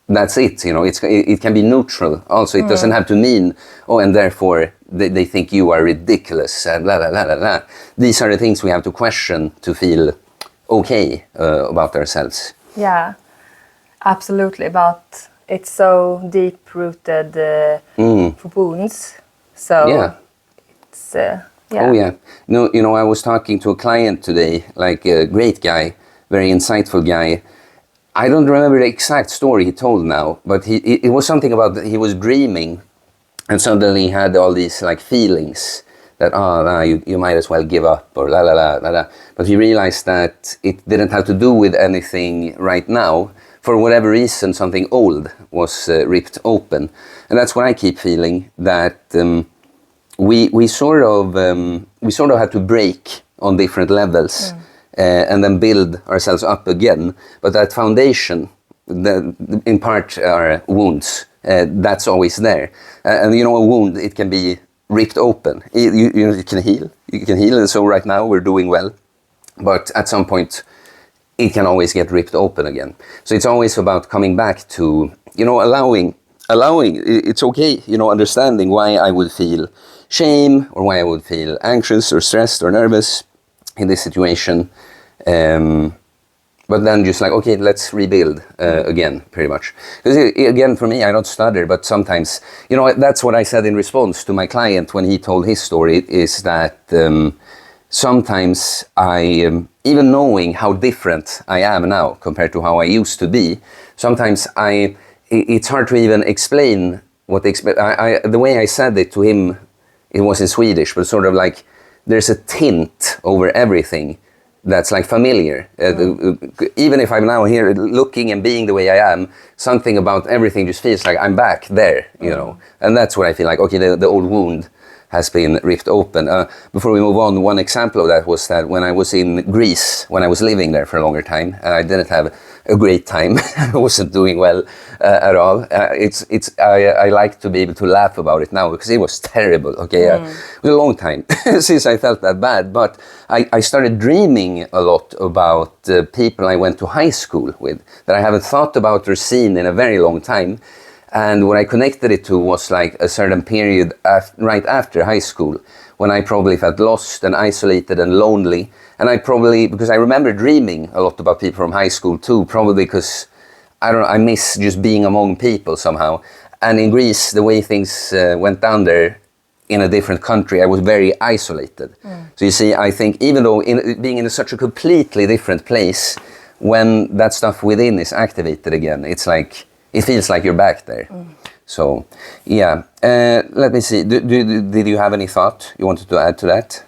That's it, you know, it can be neutral. Also, it doesn't have to mean, and therefore they think you are ridiculous, and la la la la la. These are the things we have to question to feel okay about ourselves. Yeah. Absolutely, but it's so deep-rooted wounds. So it's Oh yeah. No, you know, I was talking to a client today, like a great guy, very insightful guy. I don't remember the exact story he told now, but it was something about he was dreaming and suddenly had all these like feelings that you might as well give up or la la la la la. But he realized that it didn't have to do with anything right now. For whatever reason, something old was ripped open, and that's what I keep feeling, that we sort of have to break on different levels and then build ourselves up again. But that foundation, in part, are wounds. That's always there, and you know, a wound, it can be ripped open. You know, it can heal. You can heal, and so right now we're doing well, but at some point it can always get ripped open again. So it's always about coming back to, you know, allowing. It's okay, you know, understanding why I would feel shame or why I would feel anxious or stressed or nervous in this situation. But then just like, okay, let's rebuild again, pretty much. Because again, for me, I don't stutter, but sometimes, you know, that's what I said in response to my client when he told his story, is that sometimes I, even knowing how different I am now compared to how I used to be, sometimes it's hard to even explain what the way I said it to him, it was in Swedish, but sort of like there's a tint over everything that's like familiar. Even if I'm now here looking and being the way I am, something about everything just feels like I'm back there, you know. And that's what I feel like, okay, the old wound has been ripped open. Before we move on, one example of that was that when I was in Greece, when I was living there for a longer time, and I didn't have a great time. I wasn't doing well at all. I like to be able to laugh about it now because it was terrible. Okay, it was a long time since I felt that bad. But I started dreaming a lot about people I went to high school with that I haven't thought about or seen in a very long time. And what I connected it to was like a certain period right after high school, when I probably felt lost and isolated and lonely. And because I remember dreaming a lot about people from high school too, probably because, I don't know, I miss just being among people somehow. And in Greece, the way things went down there, in a different country, I was very isolated. So you see, I think even though being in such a completely different place, when that stuff within is activated again, it's like, it feels like you're back there. So, yeah. Let me see. Did you have any thought you wanted to add to that?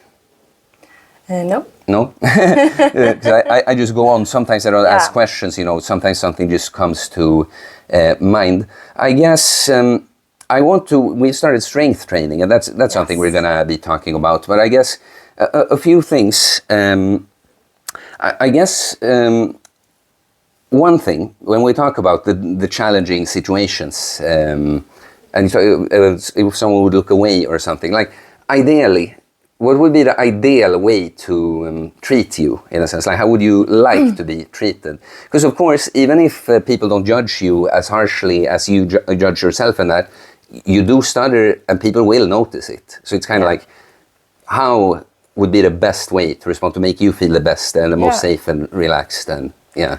No. No? I just go on. Sometimes I don't ask questions, you know. Sometimes something just comes to mind. I guess we started strength training, and that's something we're going to be talking about. But I guess a few things. I guess... one thing, when we talk about the challenging situations, and if someone would look away or something, like ideally, what would be the ideal way to treat you, in a sense? Like, how would you like to be treated? Because of course, even if people don't judge you as harshly as you judge yourself in that, you do stutter and people will notice it. So it's kind of like, how would be the best way to respond to make you feel the best and the most safe and relaxed and, yeah.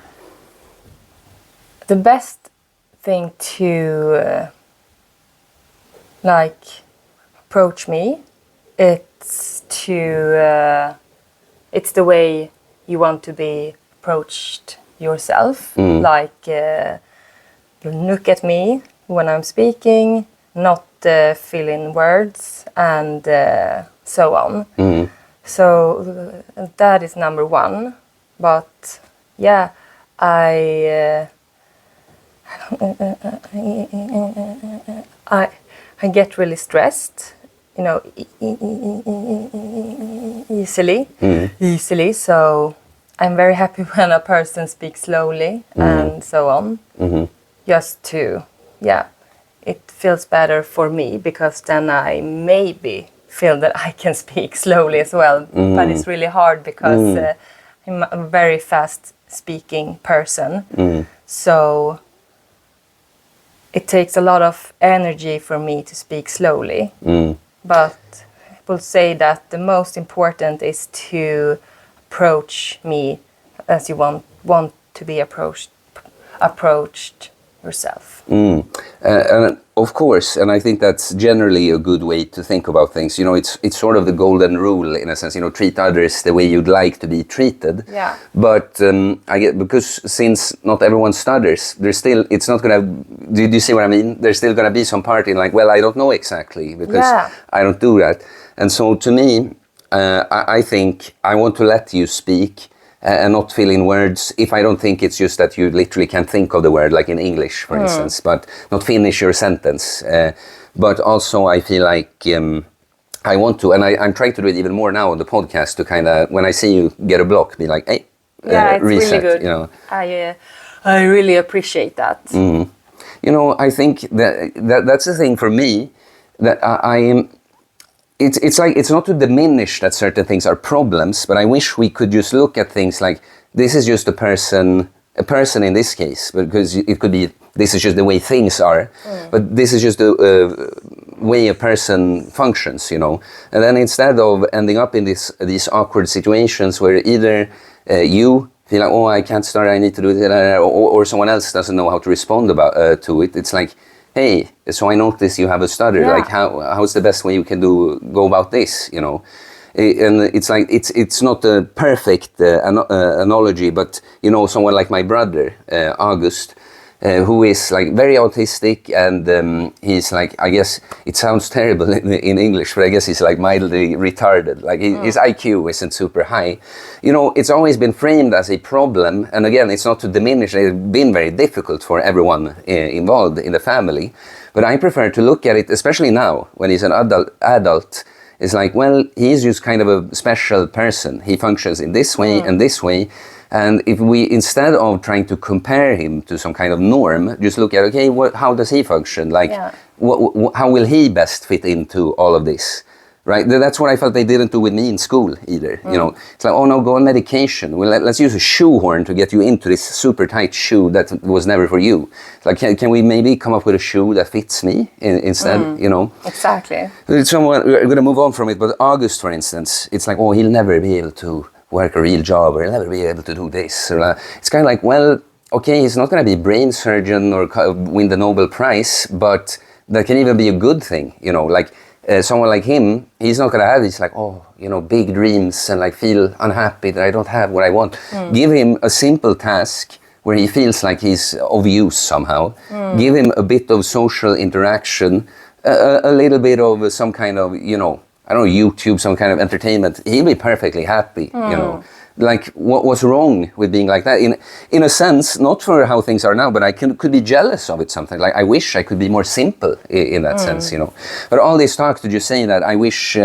The best thing to approach me, it's the way you want to be approached yourself. Like look at me when I'm speaking, not fill in words and so on. So that is number one. But yeah, I get really stressed, you know, easily. So I'm very happy when a person speaks slowly and so on. Just to, it feels better for me because then I maybe feel that I can speak slowly as well. But it's really hard because I'm a very fast speaking person. So it takes a lot of energy for me to speak slowly. But I will say that the most important is to approach me as you want to be approached yourself. And Of course, and I think that's generally a good way to think about things. You know, it's sort of the golden rule in a sense. You know, treat others the way you'd like to be treated. Yeah. But I get, because since not everyone stutters, there's still, it's not gonna. Do you see what I mean? There's still gonna be some part in like, well, I don't know exactly because I don't do that. And so to me, I think I want to let you speak. And not fill in words if I don't think it's just that you literally can't think of the word, like in English, for instance, but not finish your sentence. But also I feel like I want to, and I'm trying to do it even more now on the podcast to kind of, when I see you get a block, be like, hey, it's reset, really good. You know. I really appreciate that. Mm. You know, I think that's the thing for me, that I am. It's like, it's not to diminish that certain things are problems, but I wish we could just look at things like, this is just a person in this case, because it could be, this is just the way things are, but this is just the way a person functions, you know. And then instead of ending up in these awkward situations where either you feel like, oh, I can't start, I need to do it, or someone else doesn't know how to respond to it, it's like, hey, so I notice you have a stutter. Like, how's the best way you can go about this? You know, and it's like it's not a perfect analogy, but you know, someone like my brother August, who is like very autistic, and he's like, I guess it sounds terrible in English, but I guess he's like mildly retarded. Like his IQ isn't super high. You know, it's always been framed as a problem, and again, it's not to diminish. It's been very difficult for everyone involved in the family, but I prefer to look at it, especially now when he's an adult. It's like, well, he's just kind of a special person. He functions in this way and this way. And if we, instead of trying to compare him to some kind of norm, just look at, okay, how does he function? Like, how will he best fit into all of this? Right? That's what I felt they didn't do with me in school either. You know, it's like, oh no, go on medication. Well, let's use a shoehorn to get you into this super tight shoe that was never for you. It's like, can we maybe come up with a shoe that fits me instead? You know? Exactly. We're going to move on from it, but August, for instance, it's like, oh, he'll never be able to work a real job, or he'll never be able to do this. Or, it's kind of like, well, okay, he's not going to be a brain surgeon or win the Nobel Prize, but that can even be a good thing, you know, like someone like him, he's not going to have these like, oh, you know, big dreams and like feel unhappy that I don't have what I want. Give him a simple task where he feels like he's of use somehow. Give him a bit of social interaction, a little bit of some kind of, you know, I don't know, YouTube, some kind of entertainment. He'll be perfectly happy, you know. Like, what's wrong with being like that? In a sense, not for how things are now, but I could be jealous of it something. Like, I wish I could be more simple in that sense, you know. But all this talk to just say that I wish,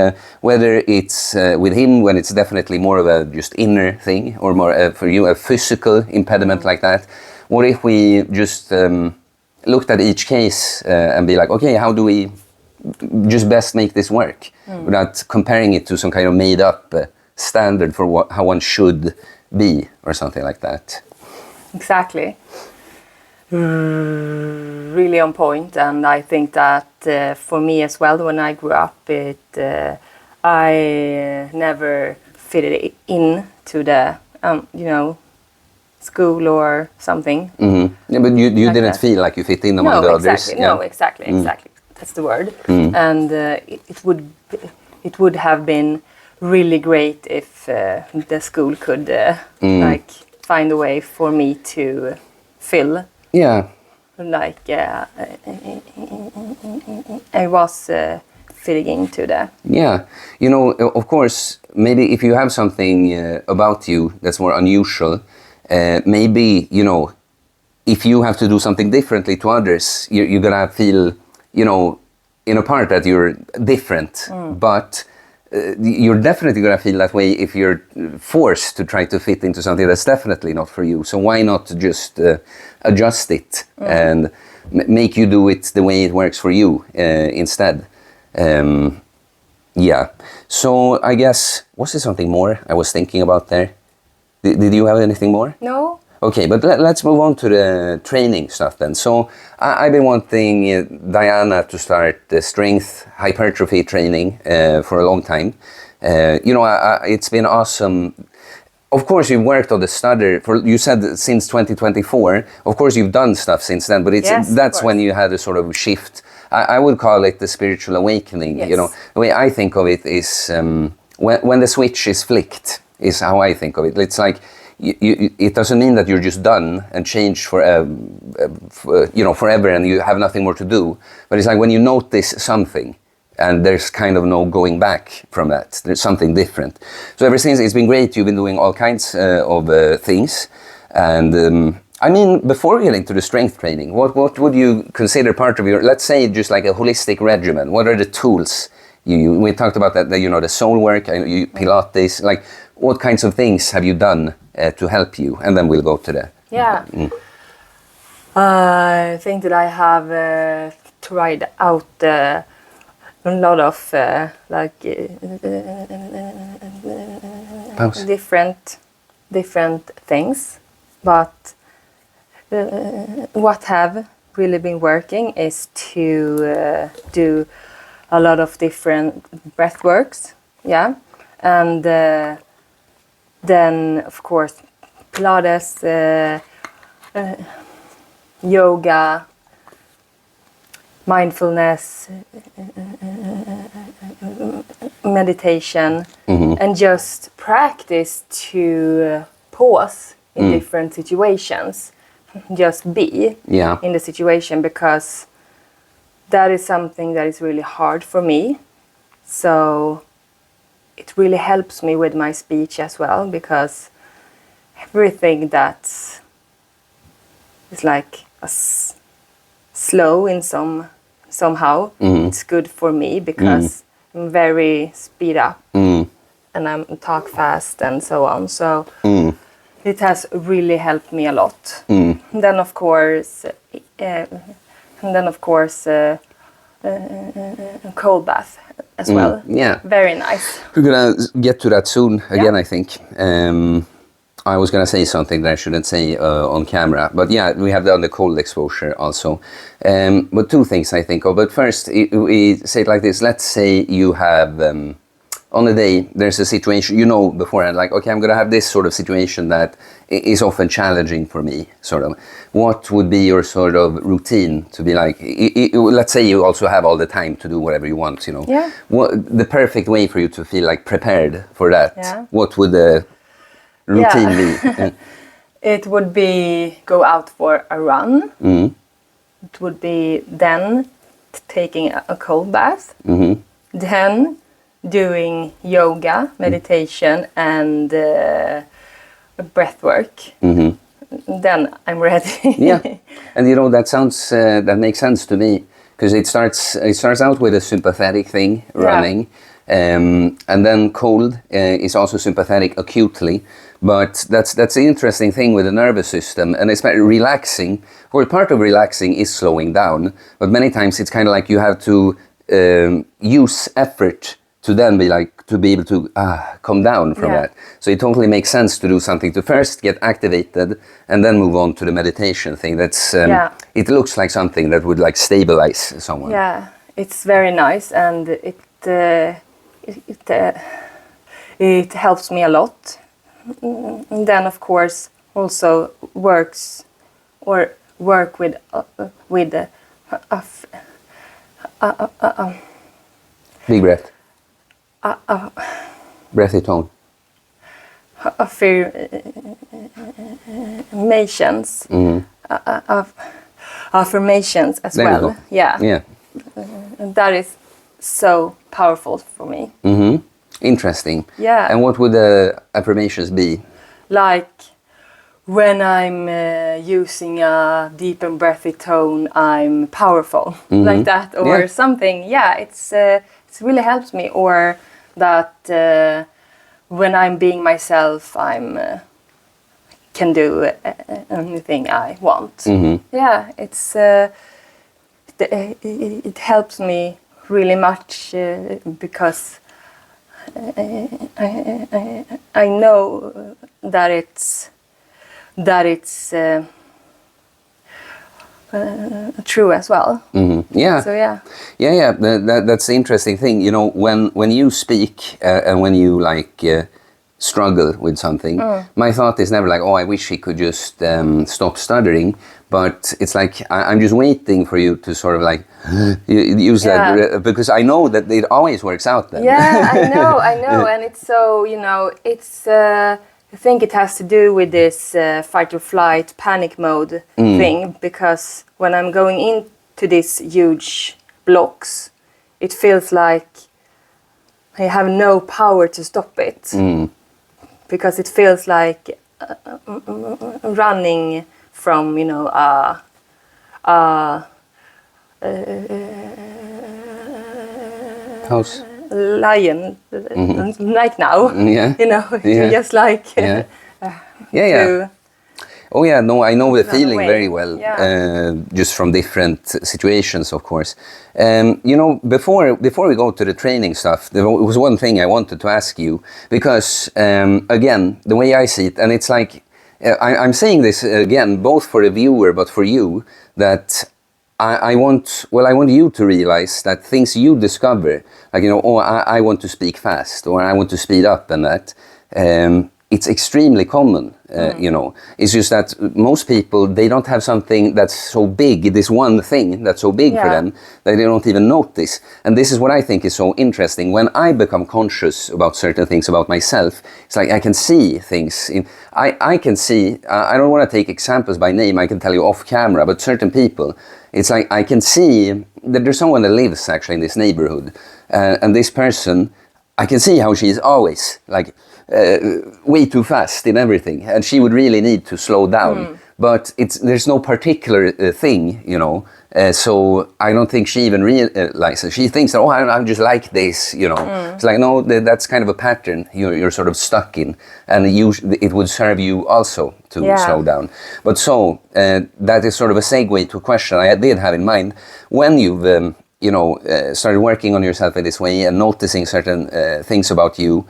whether it's with him, when it's definitely more of a just inner thing, or more for you, a physical impediment like that, what if we just looked at each case and be like, okay, how do we just best make this work without comparing it to some kind of made up standard for how one should be or something like that. Exactly. Really on point, and I think that for me as well, when I grew up, I never fitted in to the you know, school or something. Yeah, but you like didn't feel like you fit in among the others. No, exactly. That's the word. And it would have been really great if the school could like find a way for me to fill. Yeah. Like I was fitting into that. Yeah, you know, of course, maybe if you have something about you that's more unusual, maybe, you know, if you have to do something differently to others, you're gonna feel, you know, in a part that you're different, but you're definitely going to feel that way if you're forced to try to fit into something that's definitely not for you. So why not just adjust it and make you do it the way it works for you instead? Yeah. So I guess, was there something more I was thinking about there? Did you have anything more? No. Okay, but let's move on to the training stuff then. So I've been wanting Diana to start the strength hypertrophy training for a long time. You know, it's been awesome. of course, you've worked on the stutter for, you said since 2024. Of course, you've done stuff since then, but that's when you had a sort of shift. I would call it the spiritual awakening. Yes. You know, the way I think of it is when the switch is flicked, is how I think of it. It's like it doesn't mean that you're just done and changed forever and you have nothing more to do. But it's like when you notice something, and there's kind of no going back from that. There's something different. So ever since, it's been great. You've been doing all kinds of things. And I mean, before getting to the strength training, what would you consider part of your, let's say just like a holistic regimen? What are the tools you use? We talked about that, you know, the soul work, Pilates, like what kinds of things have you done to help you? And then we'll go to the... Yeah. I think that I have tried out a lot of different things, but what have really been working is to do a lot of different breath works, and then of course Pilates, yoga, mindfulness, meditation, and just practice to pause in different situations. Just be in the situation, because that is something that is really hard for me. So it really helps me with my speech as well, because everything that is like slow in somehow, it's good for me, because I'm very speed up and I talk fast and so on. So it has really helped me a lot. And then of course, cold bath as well. Yeah, very nice. We're gonna get to that soon again, I think. I was going to say something that I shouldn't say on camera, but yeah, we have done the cold exposure also. But two things I think of. But first, we say it like this. Let's say you have, on a day, there's a situation, you know beforehand, like, okay, I'm going to have this sort of situation that is often challenging for me, sort of. What would be your sort of routine to be like, let's say you also have all the time to do whatever you want, you know. Yeah. What, the perfect way for you to feel like prepared for that, what would the routine be? It would be go out for a run. It would be then taking a cold bath. Then doing yoga, meditation, and breath work. Then I'm ready. Yeah, and you know that sounds that makes sense to me, because it starts out with a sympathetic thing, running. And then cold is also sympathetic acutely, but that's the interesting thing with the nervous system, and it's relaxing. Well, part of relaxing is slowing down, but many times it's kind of like you have to use effort to then be able to come down from that. So it totally makes sense to do something to first get activated and then move on to the meditation thing. That's it looks like something that would like stabilize someone. Yeah, it's very nice, and it helps me a lot. And then of course also work with big breath. Breathy tone. Affirmations. Affirmations as there well. Yeah. And that is so powerful for me. Interesting. Yeah. And what would the affirmations be? Like when I'm using a deep and breathy tone, I'm powerful, like that, or something. Yeah, it really helps me. Or that when I'm being myself, can do anything I want. Yeah, it helps me really much because I know that it's true as well. Yeah. So yeah. That's the interesting thing. You know, when you speak and when you struggle with something, my thought is never like, oh, I wish he could just stop stuttering. But it's like, I'm just waiting for you to sort of like use that, because I know that it always works out then. Yeah, I know. And it's so, it's, I think it has to do with this fight or flight panic mode thing, because when I'm going into these huge blocks, it feels like I have no power to stop it. Because it feels like running from, House. Lion, like now, you're just like to Oh yeah, no, I know the run feeling away. very well, Yeah. just from different situations, of course. Before we go to the training stuff, there was one thing I wanted to ask you, because again, the way I see it, and it's like, I'm saying this again, both for the viewer, but for you, that I want you to realize that things you discover, like, I want to speak fast, or I want to speed up, and that, it's extremely common, It's just that most people, they don't have something that's so big, this one thing that's so big for them, that they don't even notice. And this is what I think is so interesting. When I become conscious about certain things about myself, it's like I can see things. I can see, I don't want to take examples by name, I can tell you off camera, but certain people, it's like I can see that there's someone that lives actually in this neighborhood. And this person, I can see how she is always like, way too fast in everything, and she would really need to slow down. But there's no particular thing, so I don't think she even realizes. She thinks that, I'm just like this, It's like, no, that's kind of a pattern you're sort of stuck in, and it would serve you also to slow down. But so that is sort of a segue to a question I did have in mind. When you've started working on yourself in this way and noticing certain things about you,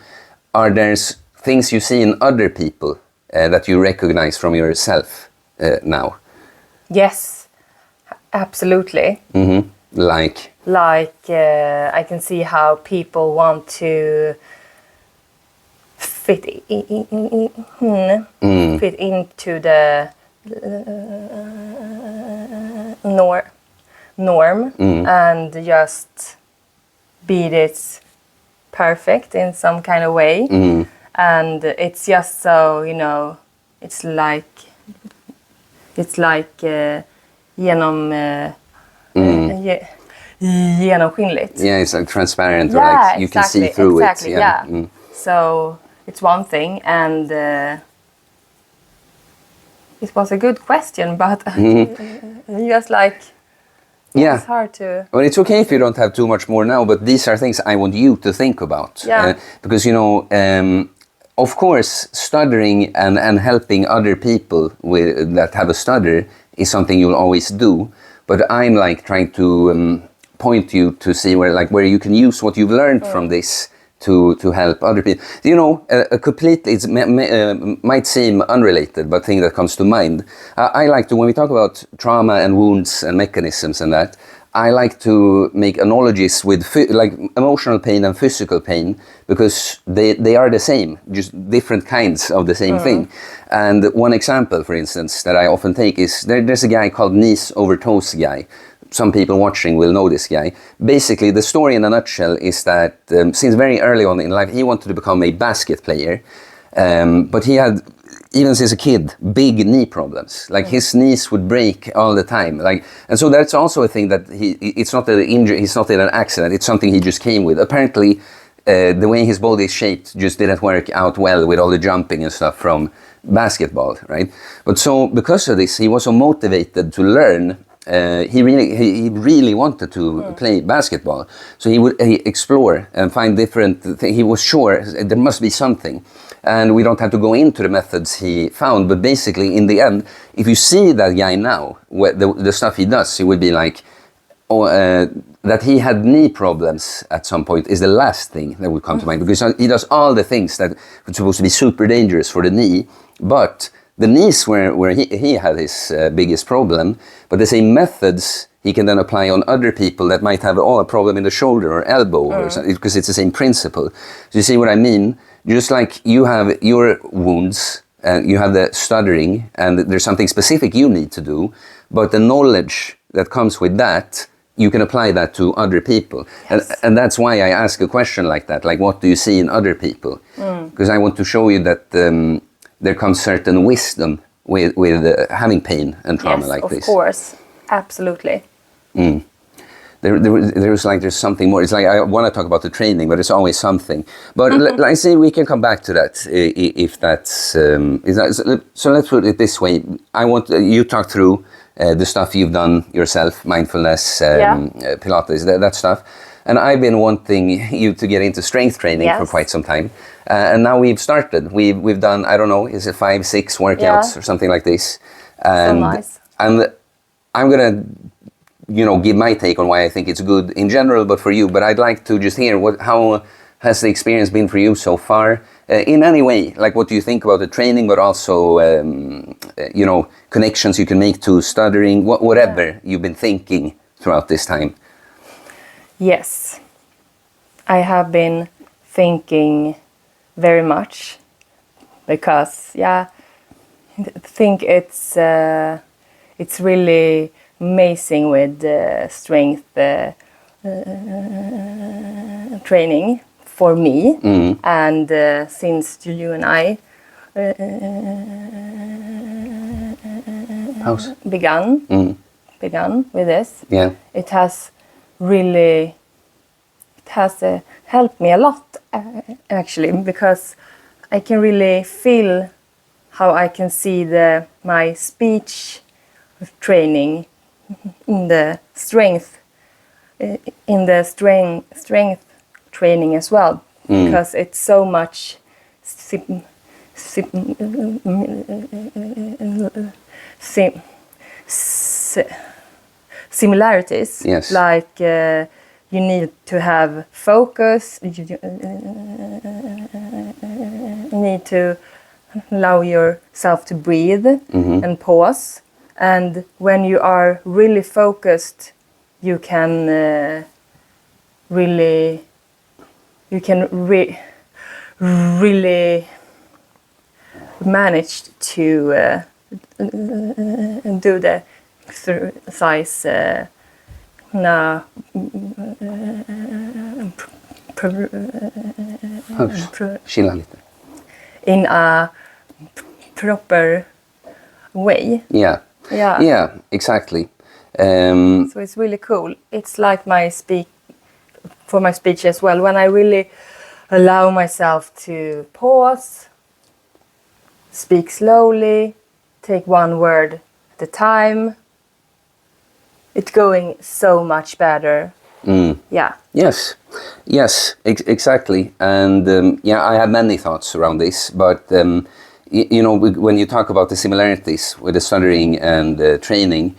are there things you see in other people that you recognize from yourself now? Yes, absolutely. Like I can see how people want to fit fit into the norm and just be this perfect in some kind of way. And it's just so, it's like genomskinligt. Yeah, it's like transparent, or like you can see through it. Yeah. So it's one thing, and it was a good question, but just like, it's hard to... Well, it's okay if you don't have too much more now, but these are things I want you to think about. Because, of course, stuttering and helping other people that have a stutter is something you'll always do. But I'm like trying to point you to see where you can use what you've learned from this to help other people. A completely, it might seem unrelated, but thing that comes to mind. I like to, when we talk about trauma and wounds and mechanisms and that, I like to make analogies with like emotional pain and physical pain, because they are the same, just different kinds of the same thing. And one example, for instance, that I often take is there's a guy called knees over toes guy. Some people watching will know this guy. Basically, the story in a nutshell is that since very early on in life, he wanted to become a basket player, but he had, even since a kid, big knee problems. Like his knees would break all the time. And so that's also a thing that it's not an injury, he's not in an accident, it's something he just came with. Apparently, the way his body is shaped just didn't work out well with all the jumping and stuff from basketball, right? But so because of this, he was so motivated to learn. He really wanted to play basketball, so he would explore and find different things. He was sure there must be something, and we don't have to go into the methods he found, but basically in the end, if you see that guy now, the stuff he does, he would be like, that he had knee problems at some point is the last thing that would come to mind, because he does all the things that are supposed to be super dangerous for the knee, but the knees where he had his biggest problem, but the same methods he can then apply on other people that might have a problem in the shoulder or elbow, or something, because it's the same principle. So you see what I mean? just like you have your wounds, you have the stuttering, and there's something specific you need to do, but the knowledge that comes with that, you can apply that to other people. Yes. And that's why I ask a question like that, like what do you see in other people? Because I want to show you that there comes certain wisdom with having pain and trauma like this. Yes, of course. Absolutely. There's something more. It's like I want to talk about the training, but it's always something. But I say we can come back to that if that's. So let's put it this way. I want you talk through the stuff you've done yourself, mindfulness, Pilates, that stuff. And I've been wanting you to get into strength training for quite some time. And now we've started. We've done, I don't know, is it 5, 6 workouts or something like this? And, so nice. And I'm going to, give my take on why I think it's good in general, but for you. But I'd like to just hear how has the experience been for you so far? In any way, like what do you think about the training, but also, connections you can make to stuttering, whatever you've been thinking throughout this time. Yes, I have been thinking very much because, I think it's really amazing with strength training for me. And since you and I began with this, it has really helped me a lot actually, because I can really feel how I can see my speech training in the strength training as well, because it's so much similarities. Yes. Like you need to have focus, you need to allow yourself to breathe and pause. And when you are really focused, you can really manage to do the exercise Chilla lite. in a proper way. Yeah, exactly. So it's really cool. It's like for my speech as well. When I really allow myself to pause, speak slowly, take one word at a time, it's going so much better. Yeah. Yes, exactly. And I have many thoughts around this, but when you talk about the similarities with the stuttering and training,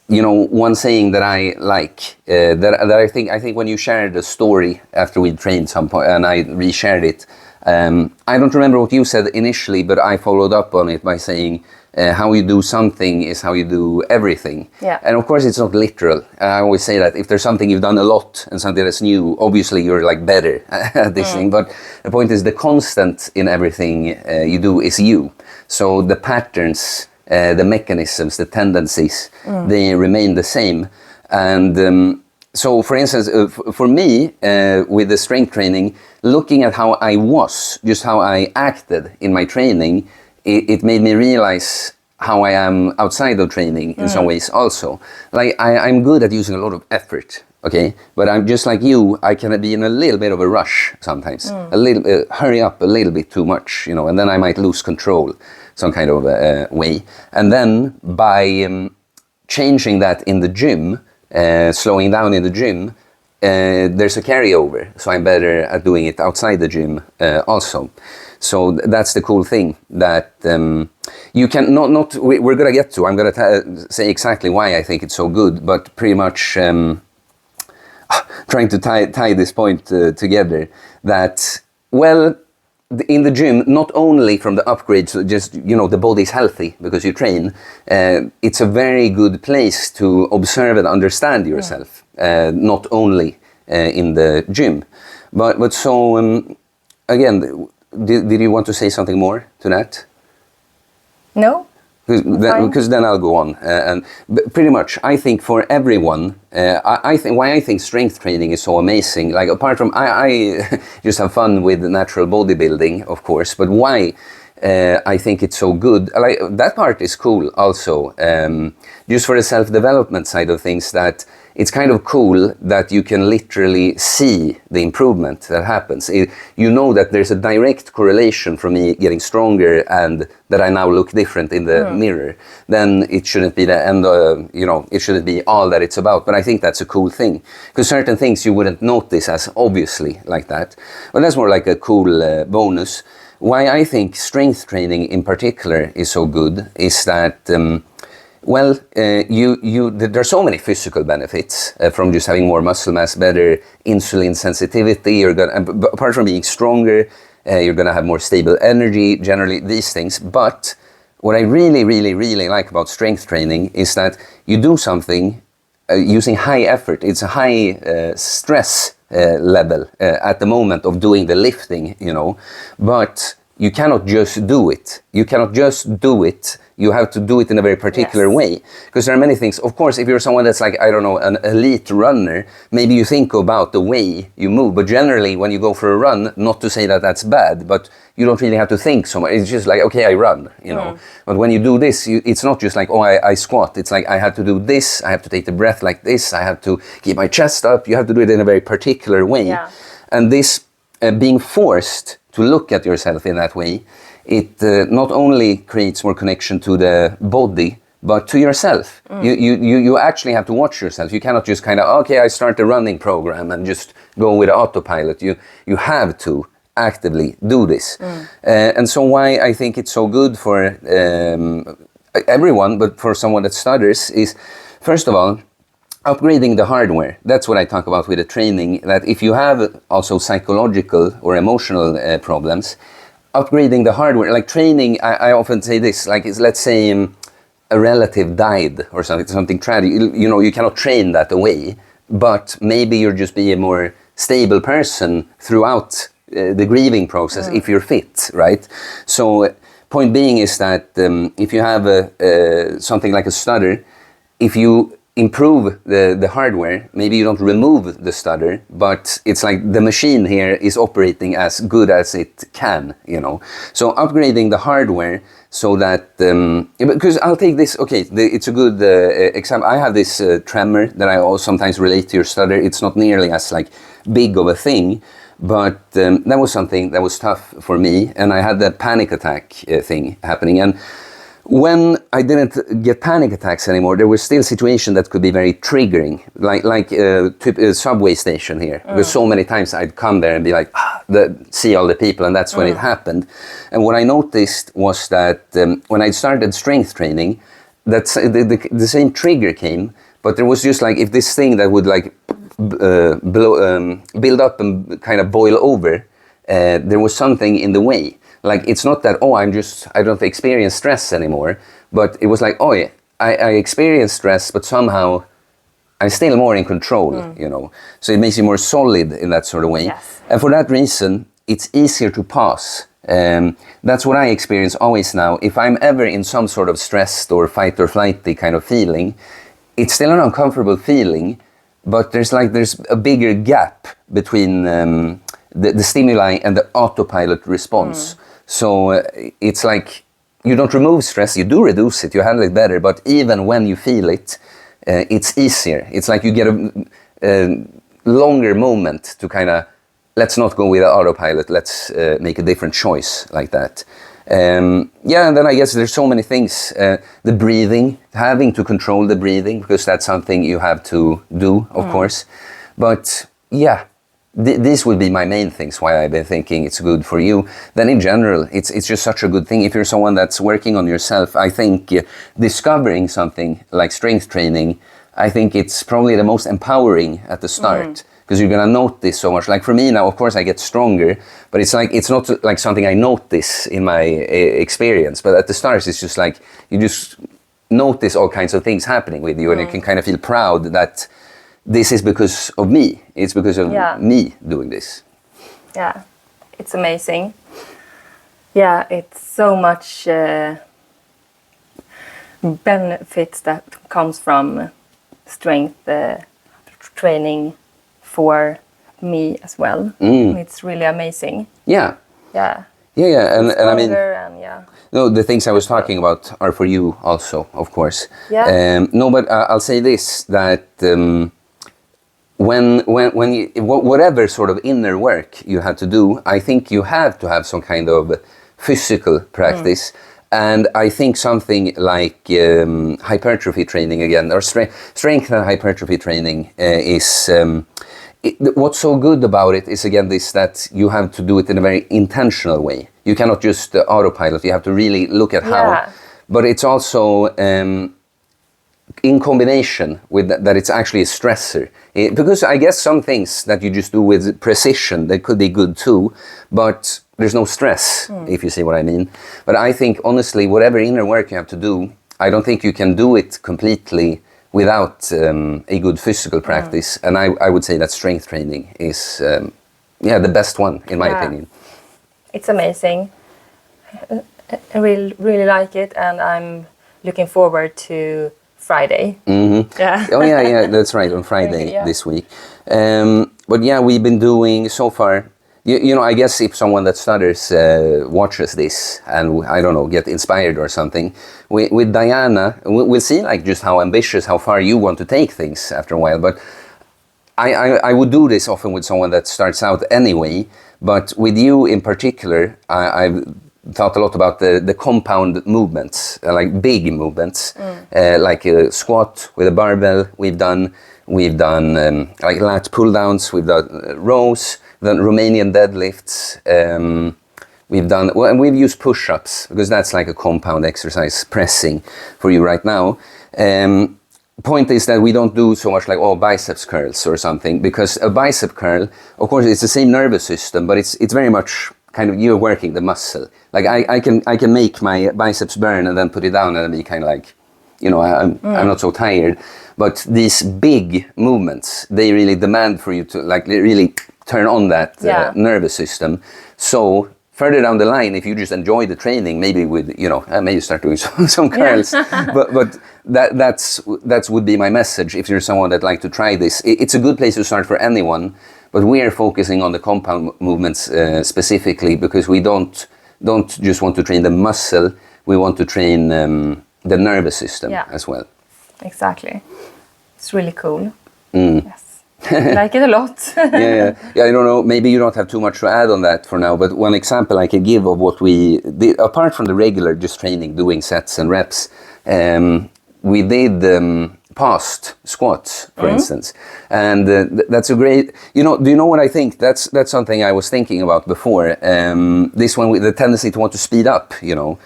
one saying that I like, that I think when you shared the story after we trained some point, and I reshared it, I don't remember what you said initially, but I followed up on it by saying, how you do something is how you do everything. Yeah. And of course it's not literal. I always say that if there's something you've done a lot and something that's new, obviously you're like better at this thing. But the point is the constant in everything you do is you. So the patterns, the mechanisms, the tendencies, they remain the same. And so for instance, for me, with the strength training, looking at how I was, just how I acted in my training, it made me realize how I am outside of training in some ways also. Like I'm good at using a lot of effort, okay? But I'm just like you, I can be in a little bit of a rush sometimes. A little, hurry up a little bit too much, and then I might lose control some kind of way. And then by changing that in the gym, slowing down in the gym, there's a carryover. So I'm better at doing it outside the gym also. So that's the cool thing that you can we're gonna get to. I'm gonna say exactly why I think it's so good, but pretty much trying to tie this point together. That in the gym, not only from the upgrades, just the body's healthy because you train. It's a very good place to observe and understand yourself. Not only in the gym, but so again. did you want to say something more to that? No. Because then I'll go on. But pretty much, I think for everyone, I think why I think strength training is so amazing. Like apart from I just have fun with natural bodybuilding, of course. But why I think it's so good. Like that part is cool also. Just for the self-development side of things, that it's kind of cool that you can literally see the improvement that happens. You know that there's a direct correlation from me getting stronger and that I now look different in the mirror. Then it shouldn't be the end, it shouldn't be all that it's about. But I think that's a cool thing. Because certain things you wouldn't notice as obviously like that. But that's more like a cool bonus. Why I think strength training in particular is so good is that there are so many physical benefits from just having more muscle mass, better insulin sensitivity. Apart from being stronger, you're gonna have more stable energy. Generally, these things. But what I really, really, really like about strength training is that you do something using high effort. It's a high stress level at the moment of doing the lifting, but you cannot just do it. You have to do it in a very particular way. Because there are many things. Of course, if you're someone that's like, I don't know, an elite runner, maybe you think about the way you move. But generally, when you go for a run, not to say that that's bad, but you don't really have to think so much. It's just like, okay, I run, But when you do this, it's not just like, oh, I squat. It's like, I have to do this. I have to take the breath like this. I have to keep my chest up. You have to do it in a very particular way. Yeah. And this being forced to look at yourself in that way, it not only creates more connection to the body, but to yourself. You actually have to watch yourself. You cannot just kind of, okay, I start a running program and just go with autopilot. You have to actively do this. And so why I think it's so good for everyone, but for someone that stutters is, first of all, upgrading the hardware. That's what I talk about with the training, that if you have also psychological or emotional problems, upgrading the hardware, like training, I often say this, like let's say a relative died or something tragic, you cannot train that away, but maybe you're just be a more stable person throughout the grieving process if you're fit, right? So point being is that if you have something like a stutter, if you improve the hardware, maybe you don't remove the stutter, but it's like the machine here is operating as good as it can, So upgrading the hardware so that, because I'll take this, okay, it's a good example. I have this tremor that I also sometimes relate to your stutter. It's not nearly as like big of a thing, but that was something that was tough for me, and I had that panic attack thing happening. And when I didn't get panic attacks anymore, there were still situations that could be very triggering, like a subway station here. Because so many times I'd come there and be like, see all the people, and that's when it happened. And what I noticed was that when I started strength training, that's the same trigger came, but there was just like, if this thing that would like build up and kind of boil over, there was something in the way. Like, it's not that, I don't experience stress anymore, but it was like, I experience stress, but somehow I'm still more in control, So it makes you more solid in that sort of way. Yes. And for that reason, it's easier to pause. That's what I experience always now. If I'm ever in some sort of stressed or fight or flighty kind of feeling, it's still an uncomfortable feeling, but there's a bigger gap between the stimuli and the autopilot response. So it's like you don't remove stress, you do reduce it, you handle it better, but even when you feel it, it's easier. It's like you get a longer moment to kind of, let's not go with the autopilot, let's make a different choice like that. And then I guess there's so many things. The breathing, having to control the breathing, because that's something you have to do, of course. But yeah, these would be my main things why I've been thinking it's good for you. Then in general, it's just such a good thing. If you're someone that's working on yourself, I think discovering something like strength training, I think it's probably the most empowering at the start. Because you're gonna notice so much. Like for me now, of course I get stronger, but it's not like something I notice in my experience. But at the start, it's just like, you just notice all kinds of things happening with you, and you can kind of feel proud that this is because of me. It's because of me doing this. Yeah, it's amazing. Yeah, it's so much benefits that comes from strength training for me as well. It's really amazing. Yeah. Yeah. Yeah, and I mean, And no, the things I was talking about are for you also, of course. Yeah. No, but I'll say this, that when you, whatever sort of inner work you have to do, I think you have to have some kind of physical practice. And I think something like hypertrophy training again, or strength and hypertrophy training is... what's so good about it is, again, this, that you have to do it in a very intentional way. You cannot just autopilot. You have to really look at how. But it's also in combination with that it's actually a stressor. Because I guess some things that you just do with precision, they could be good too, but there's no stress, if you see what I mean. But I think, honestly, whatever inner work you have to do, I don't think you can do it completely without a good physical practice. And I would say that strength training is the best one, in my opinion. It's amazing. I really like it, and I'm looking forward to Friday. Yeah. Oh yeah, that's right, on Friday this week. But yeah, we've been doing so far, you know, I guess if someone that stutters watches this and, I don't know, get inspired or something, with Diana, we'll see like just how ambitious, how far you want to take things after a while. But I would do this often with someone that starts out anyway, but with you in particular, I've thought a lot about the compound movements, like big movements, like a squat with a barbell. We've done like lat pull downs, we've done rows, then Romanian deadlifts. We've done, well, and we've used push-ups because that's like a compound exercise, pressing for you right now. Point is that we don't do so much like biceps curls or something, because a bicep curl, of course, it's the same nervous system, but it's very much kind of, you're working the muscle. Like I can make my biceps burn and then put it down and be kind of like, you know, I'm not so tired. But these big movements, they really demand for you to like really turn on that nervous system. So further down the line, if you just enjoy the training, maybe with, you know, maybe start doing some curls. but that's would be my message if you're someone that like to try this. It's a good place to start for anyone. But we are focusing on the compound movements specifically because we don't just want to train the muscle. We want to train the nervous system as well. Exactly. It's really cool. Yes. I like it a lot. yeah. I don't know. Maybe you don't have too much to add on that for now. But one example I can give of what we did, apart from the regular just training, doing sets and reps, we did past squats, for instance, and that's a great. You know, do you know what I think? That's something I was thinking about before. This one with the tendency to want to speed up. You know,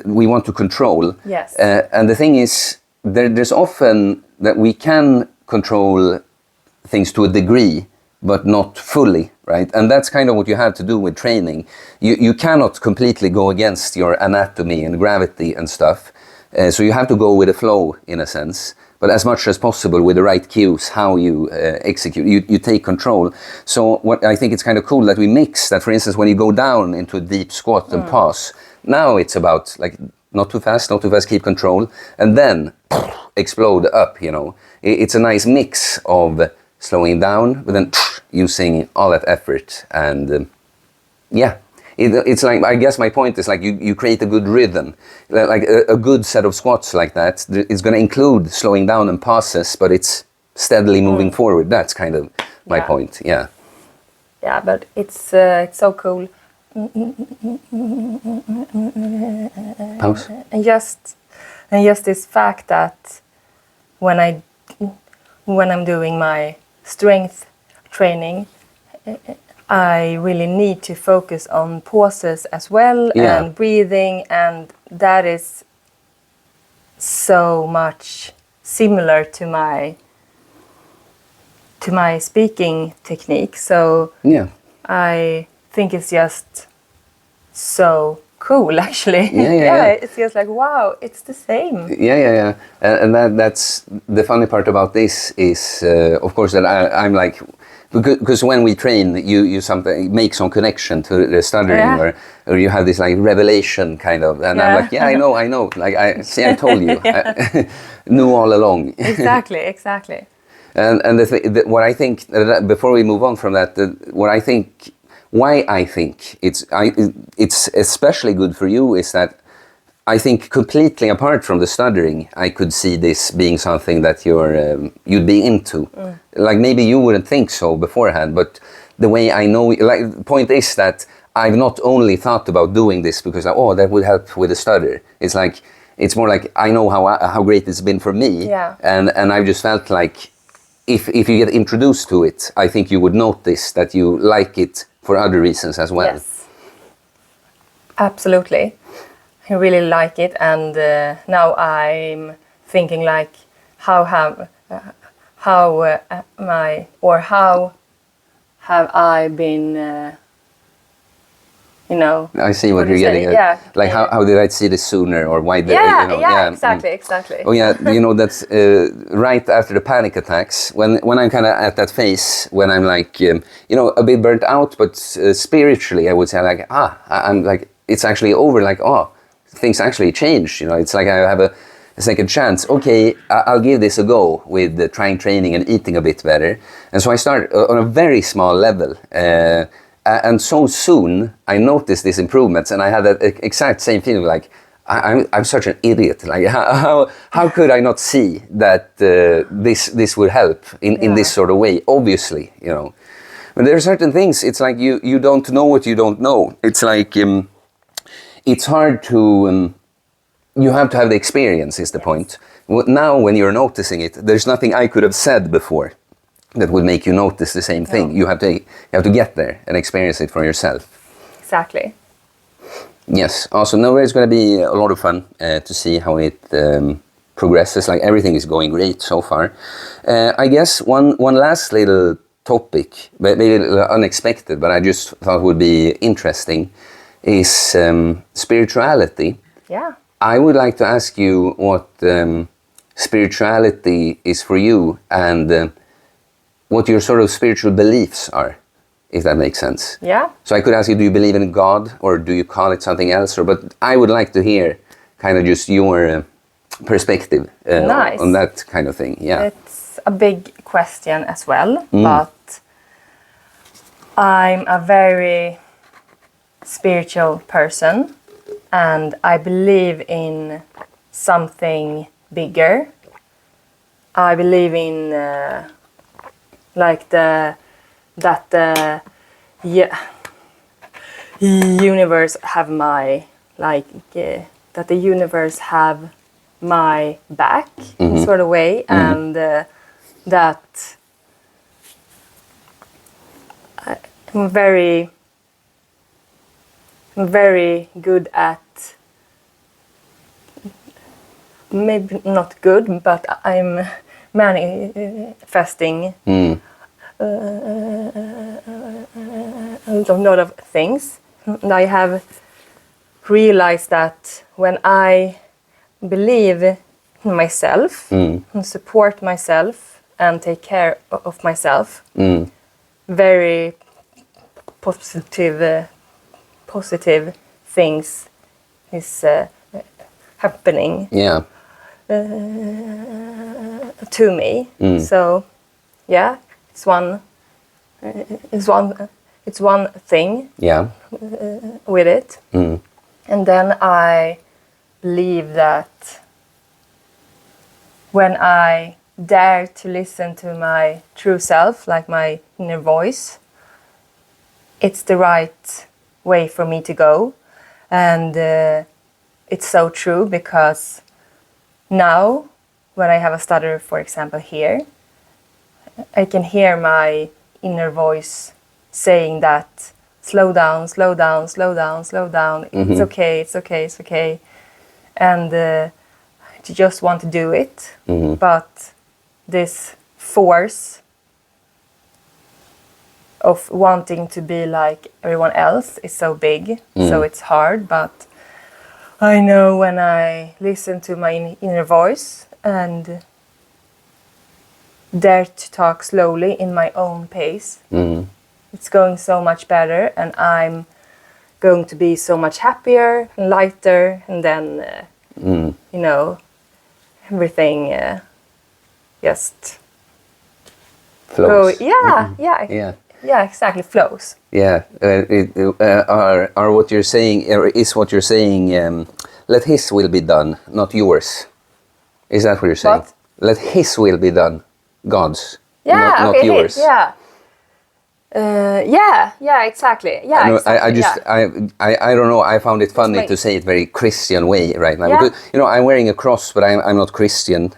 we want to control. Yes. And the thing is, there's often that we can control things to a degree, but not fully, right? And that's kind of what you have to do with training. You cannot completely go against your anatomy and gravity and stuff. So you have to go with the flow in a sense, but as much as possible with the right cues, how you execute, you take control. So what I think it's kind of cool that we mix that, for instance, when you go down into a deep squat and pause, now it's about like not too fast, keep control, and then explode up, you know. It's a nice mix of slowing down, but then using all that effort. And it's like, I guess my point is like you create a good rhythm, like a good set of squats like that. It's going to include slowing down and pauses, but it's steadily moving forward. That's kind of my point. Yeah. Yeah, but it's so cool. Pause. And just this fact that when I'm doing my strength training, I really need to focus on pauses as well and breathing, and that is so much similar to my speaking technique. So I think it's just so cool, actually. It's just like, wow, it's the same. And that's the funny part about this is, of course, that I'm like, Because when we train, you something make some connection to the stuttering, or you have this like revelation kind of, and I'm like, I know, like I told you, I knew all along. Exactly. And what I think before we move on from that, why I think it's especially good for you is that I think completely apart from the stuttering, I could see this being something that you'd be into. Like maybe you wouldn't think so beforehand, but the way I know, like the point is that I've not only thought about doing this because that would help with the stutter. It's more like I know how great it's been for me, and I've just felt like if you get introduced to it, I think you would notice that you like it for other reasons as well. Yes, absolutely. I really like it, and now I'm thinking like, how have I been? I see what you're getting at. Yeah. Like how did I see this sooner, or why did Exactly. Oh yeah, that's right after the panic attacks, when I'm kind of at that phase when I'm like a bit burnt out, but spiritually I would say like I'm like it's actually over, like things actually change. It's like I have a second chance. Okay, I'll give this a go with trying training and eating a bit better, and so I start on a very small level. And so soon I noticed these improvements, and I had that exact same feeling, like I'm such an idiot. Like how could I not see that this would help in this sort of way? Obviously, but there are certain things. It's like you don't know what you don't know. It's like it's hard to. You have to have the experience. Is the point. Now when you're noticing it, there's nothing I could have said before that would make you notice the same thing. You have to get there and experience it for yourself. Exactly. Yes. Also, now it's going to be a lot of fun to see how it progresses. Like everything is going great so far. I guess one last little topic, maybe a little unexpected, but I just thought would be interesting, is spirituality. Yeah. I would like to ask you what spirituality is for you, and what your sort of spiritual beliefs are, if that makes sense. Yeah. So I could ask you, do you believe in God, or do you call it something else? But I would like to hear kind of just your perspective on that kind of thing. Yeah. It's a big question as well, but I'm a very spiritual person, and I believe in something bigger. I believe in universe have that the universe have my back in sort of way, and that I'm very good at, maybe not good, but I'm manifesting a lot of things. And I have realized that when I believe in myself and support myself and take care of myself, very positive things is happening to me. So yeah, it's one thing with it. And then I believe that when I dare to listen to my true self, like my inner voice, it's the right way for me to go. And it's so true, because now when I have a stutter, for example, here, I can hear my inner voice saying that slow down, slow down, slow down, slow down. It's okay, it's okay, it's okay. And I just want to do it. But this force of wanting to be like everyone else is so big, so it's hard. But I know when I listen to my inner voice and dare to talk slowly in my own pace. It's going so much better, and I'm going to be so much happier and lighter, and then you know, everything just Flows. yeah, exactly, flows. Yeah, are what you're saying, is what you're saying, let his will be done, not yours. Is that what you're saying? What? Let his will be done, God's, Yeah, not okay, yours. Yeah, exactly. Yeah, No, exactly. I just, I don't know, I found it funny to say it very Christian way right now. Yeah. Because, you know, I'm wearing a cross, but I'm not Christian.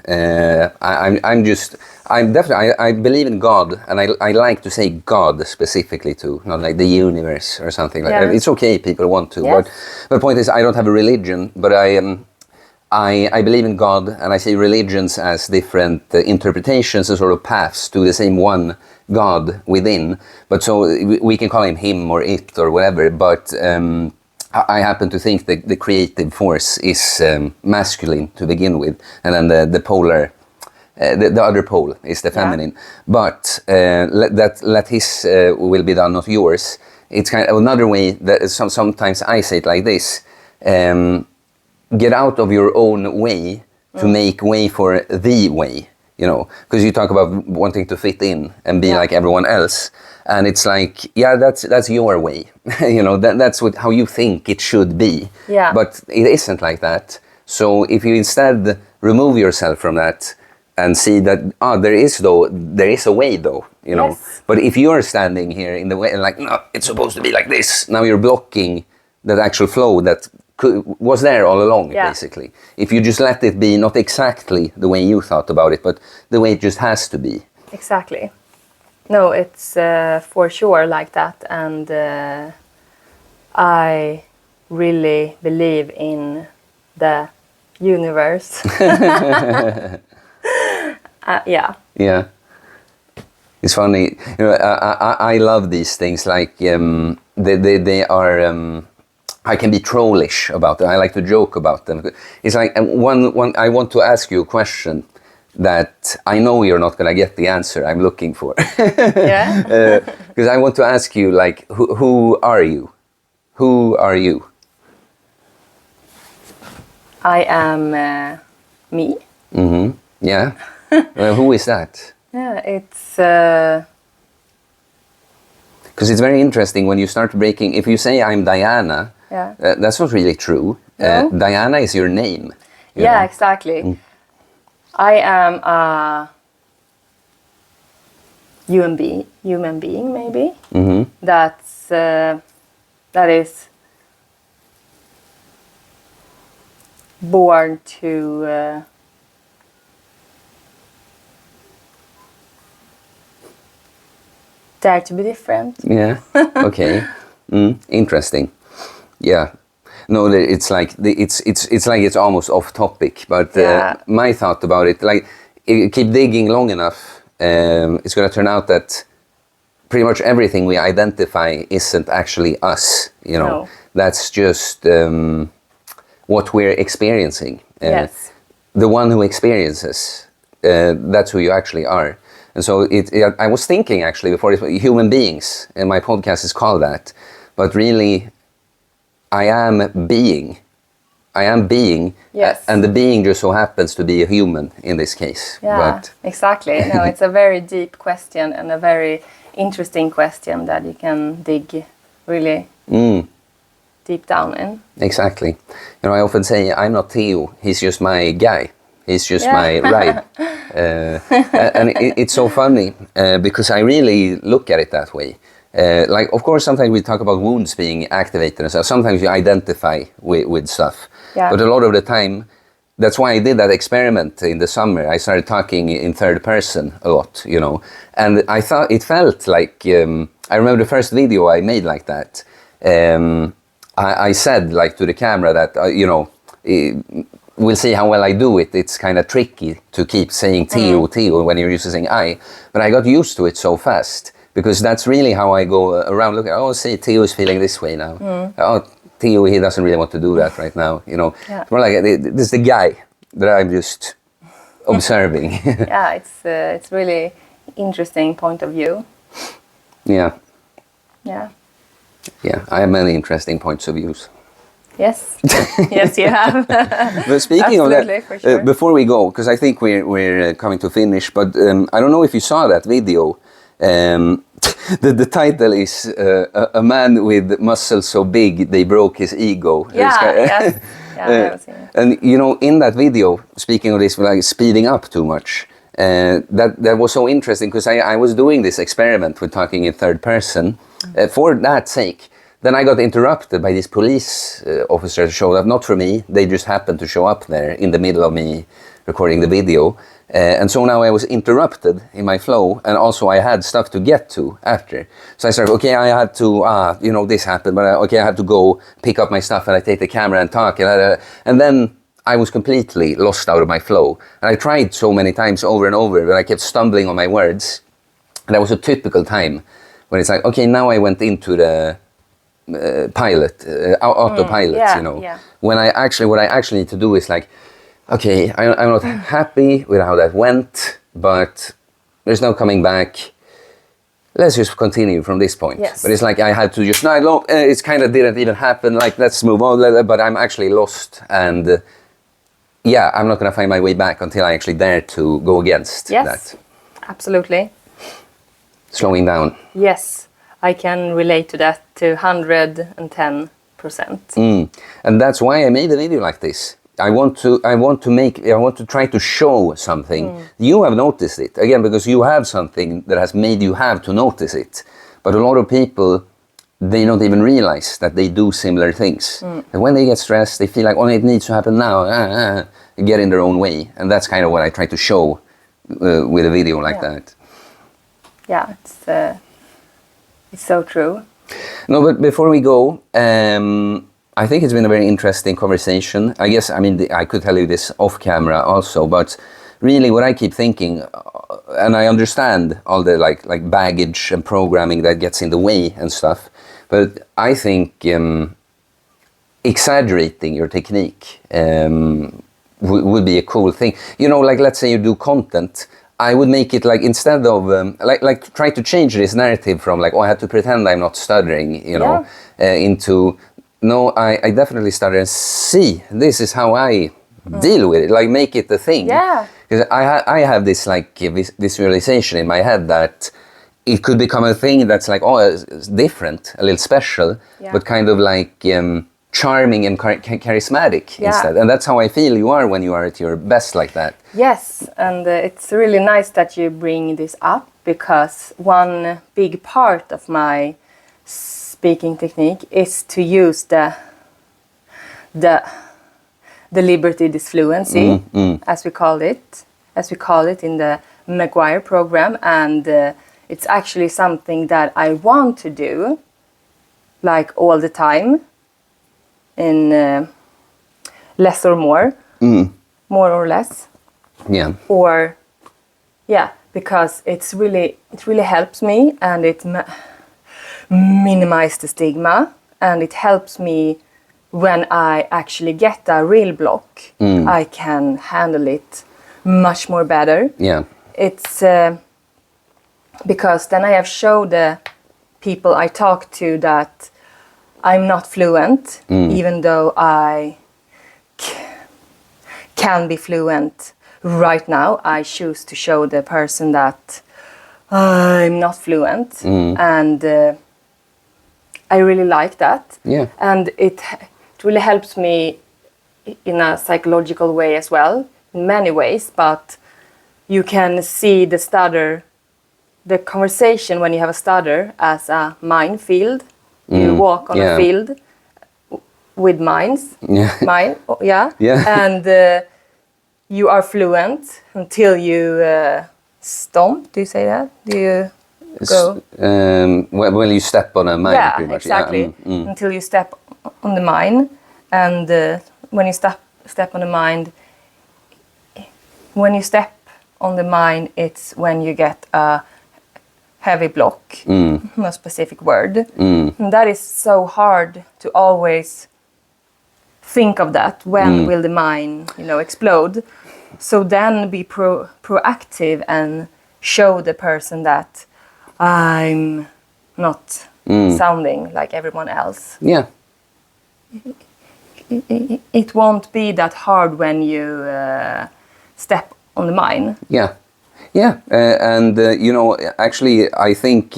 I'm definitely, I believe in God, and I like to say God specifically too, not like the universe or something like that. It's okay, people want to, Yes. but the point is, I don't have a religion, but I believe in God, and I see religions as different interpretations and sort of paths to the same one God within. But so we can call him or it or whatever, but I happen to think that the creative force is masculine to begin with, and then the polar, the other pole is the feminine. But let his will be done, not yours. It's kind of another way that sometimes I say it like this. Get out of your own way to make way for the way, you know, because you talk about wanting to fit in and be like everyone else, and it's like, yeah, that's your way. You know, that's how you think it should be, but it isn't like that. So if you instead remove yourself from that and see that there is a way though, you know. But if you're standing here in the way and like, no, it's supposed to be like this, now you're blocking that actual flow that was there all along, basically. If you just let it be not exactly the way you thought about it, but the way it just has to be. Exactly. No, it's for sure like that, and I really believe in the universe. Yeah. It's funny. You know, I love these things. Like they are. I can be trollish about them. I like to joke about them. It's like one. I want to ask you a question that I know you're not going to get the answer I'm looking for. Because I want to ask you, like, who are you? Who are you? I am me. Mm-hmm. Yeah. Who is that? Yeah, it's. Because it's very interesting when you start breaking. If you say I'm Diana. That's not really true. No? Diana is your name. You know? Exactly. I am a human being, maybe. Mm-hmm. That is born to dare to be different. Yeah. Okay. Interesting. Yeah, no, it's like it's almost off topic. But my thought about it, like, if you keep digging long enough, it's going to turn out that pretty much everything we identify isn't actually us. You know, that's just what we're experiencing. The one who experiences, that's who you actually are. And so I was thinking actually before this, human beings, and my podcast is called that, but really. I am being, and the being just so happens to be a human in this case. Exactly. No, it's a very deep question and a very interesting question that you can dig really deep down in. Exactly. You know, I often say I'm not Theo. He's just my guy. He's just my ride. And it's so funny because I really look at it that way. Like, of course, sometimes we talk about wounds being activated and stuff. Sometimes you identify with stuff. But a lot of the time, that's why I did that experiment in the summer. I started talking in third person a lot, you know. And I thought it felt like, I remember the first video I made like that. I said, like, to the camera that, you know, we'll see how well I do it. It's kind of tricky to keep saying Theo when you're used to saying I. But I got used to it so fast. Because that's really how I go around looking. Oh, see, Theo is feeling this way now. Oh, Theo, he doesn't really want to do that right now. You know, more like this is the guy that I'm just observing. Yeah, it's really interesting point of view. Yeah. Yeah. Yeah, I have many interesting points of views. Yes. Yes, you have. But speaking of Absolutely, that, for sure. before we go, because I think we're coming to finish, but I don't know if you saw that video. The title is a man with muscles so big they broke his ego. Yeah, yes. Yeah, I have seen it. And you know, in that video, speaking of this, like speeding up too much, that was so interesting because I was doing this experiment with talking in third person. For that sake, then I got interrupted by these police officers who showed up, not for me, they just happened to show up there in the middle of me recording the video. And so now I was interrupted in my flow, and also I had stuff to get to after. So I started, okay, I had to, you know, this happened, but okay, I had to go pick up my stuff and I take the camera and talk. And then I was completely lost out of my flow. And I tried so many times over and over, but I kept stumbling on my words. And that was a typical time when it's like, okay, now I went into the pilot, autopilot, yeah, you know. yeah. When what I actually need to do is like, okay, I'm not happy with how that went, but there's no coming back. Let's just continue from this point. Yes. But it's like I had to just, no, it's kind of didn't even happen, like let's move on, but I'm actually lost, and yeah, I'm not going to find my way back until I actually dare to go against that. Absolutely. Slowing down. Yes, I can relate to that to 110%. And that's why I made a video like this. I want to try to show something. You have noticed it, again, because you have something that has made you have to notice it. But a lot of people, they don't even realize that they do similar things. And when they get stressed, they feel like, oh, it needs to happen now, get in their own way. And that's kind of what I try to show with a video like that. Yeah, it's so true. No, but before we go, I think it's been a very interesting conversation. I guess, I mean, I could tell you this off camera also, but really what I keep thinking, and I understand all the like baggage and programming that gets in the way and stuff, but I think exaggerating your technique would be a cool thing. You know, like let's say you do content, I would make it like, instead of like try to change this narrative from like, oh, I have to pretend I'm not stuttering, you know, into, no, I definitely stutter, and see, this is how I deal with it, like make it the thing. Yeah. Because I have this like visualization in my head that it could become a thing that's like, oh, it's different, a little special, but kind of like charming and charismatic instead. And that's how I feel you are when you are at your best like that. Yes, and it's really nice that you bring this up, because one big part of my speaking technique is to use the liberty disfluency, as we call it in the Maguire program, and it's actually something that I want to do, like all the time, in less or more, more or less, or because it really helps me, and it minimize the stigma, and it helps me when I actually get a real block. I can handle it much more better. It's because then I have showed the people I talk to that I'm not fluent, even though I can be fluent right now. I choose to show the person that I'm not fluent, and I really like that. And it really helps me in a psychological way as well, in many ways, but you can see the stutter, the conversation when you have a stutter, as a minefield. You walk on a field with mines, and you are fluent until you stomp. Do you say that? Do you go? When you step on a mine, pretty much. Exactly. Until you step on the mine, and when you step on the mine, it's when you get a heavy block, a specific word. And that is so hard to always think of that. When will the mine, explode? So then be proactive and show the person that I'm not sounding like everyone else. Yeah. It won't be that hard when you step on the mine. Yeah. Yeah. Actually, I think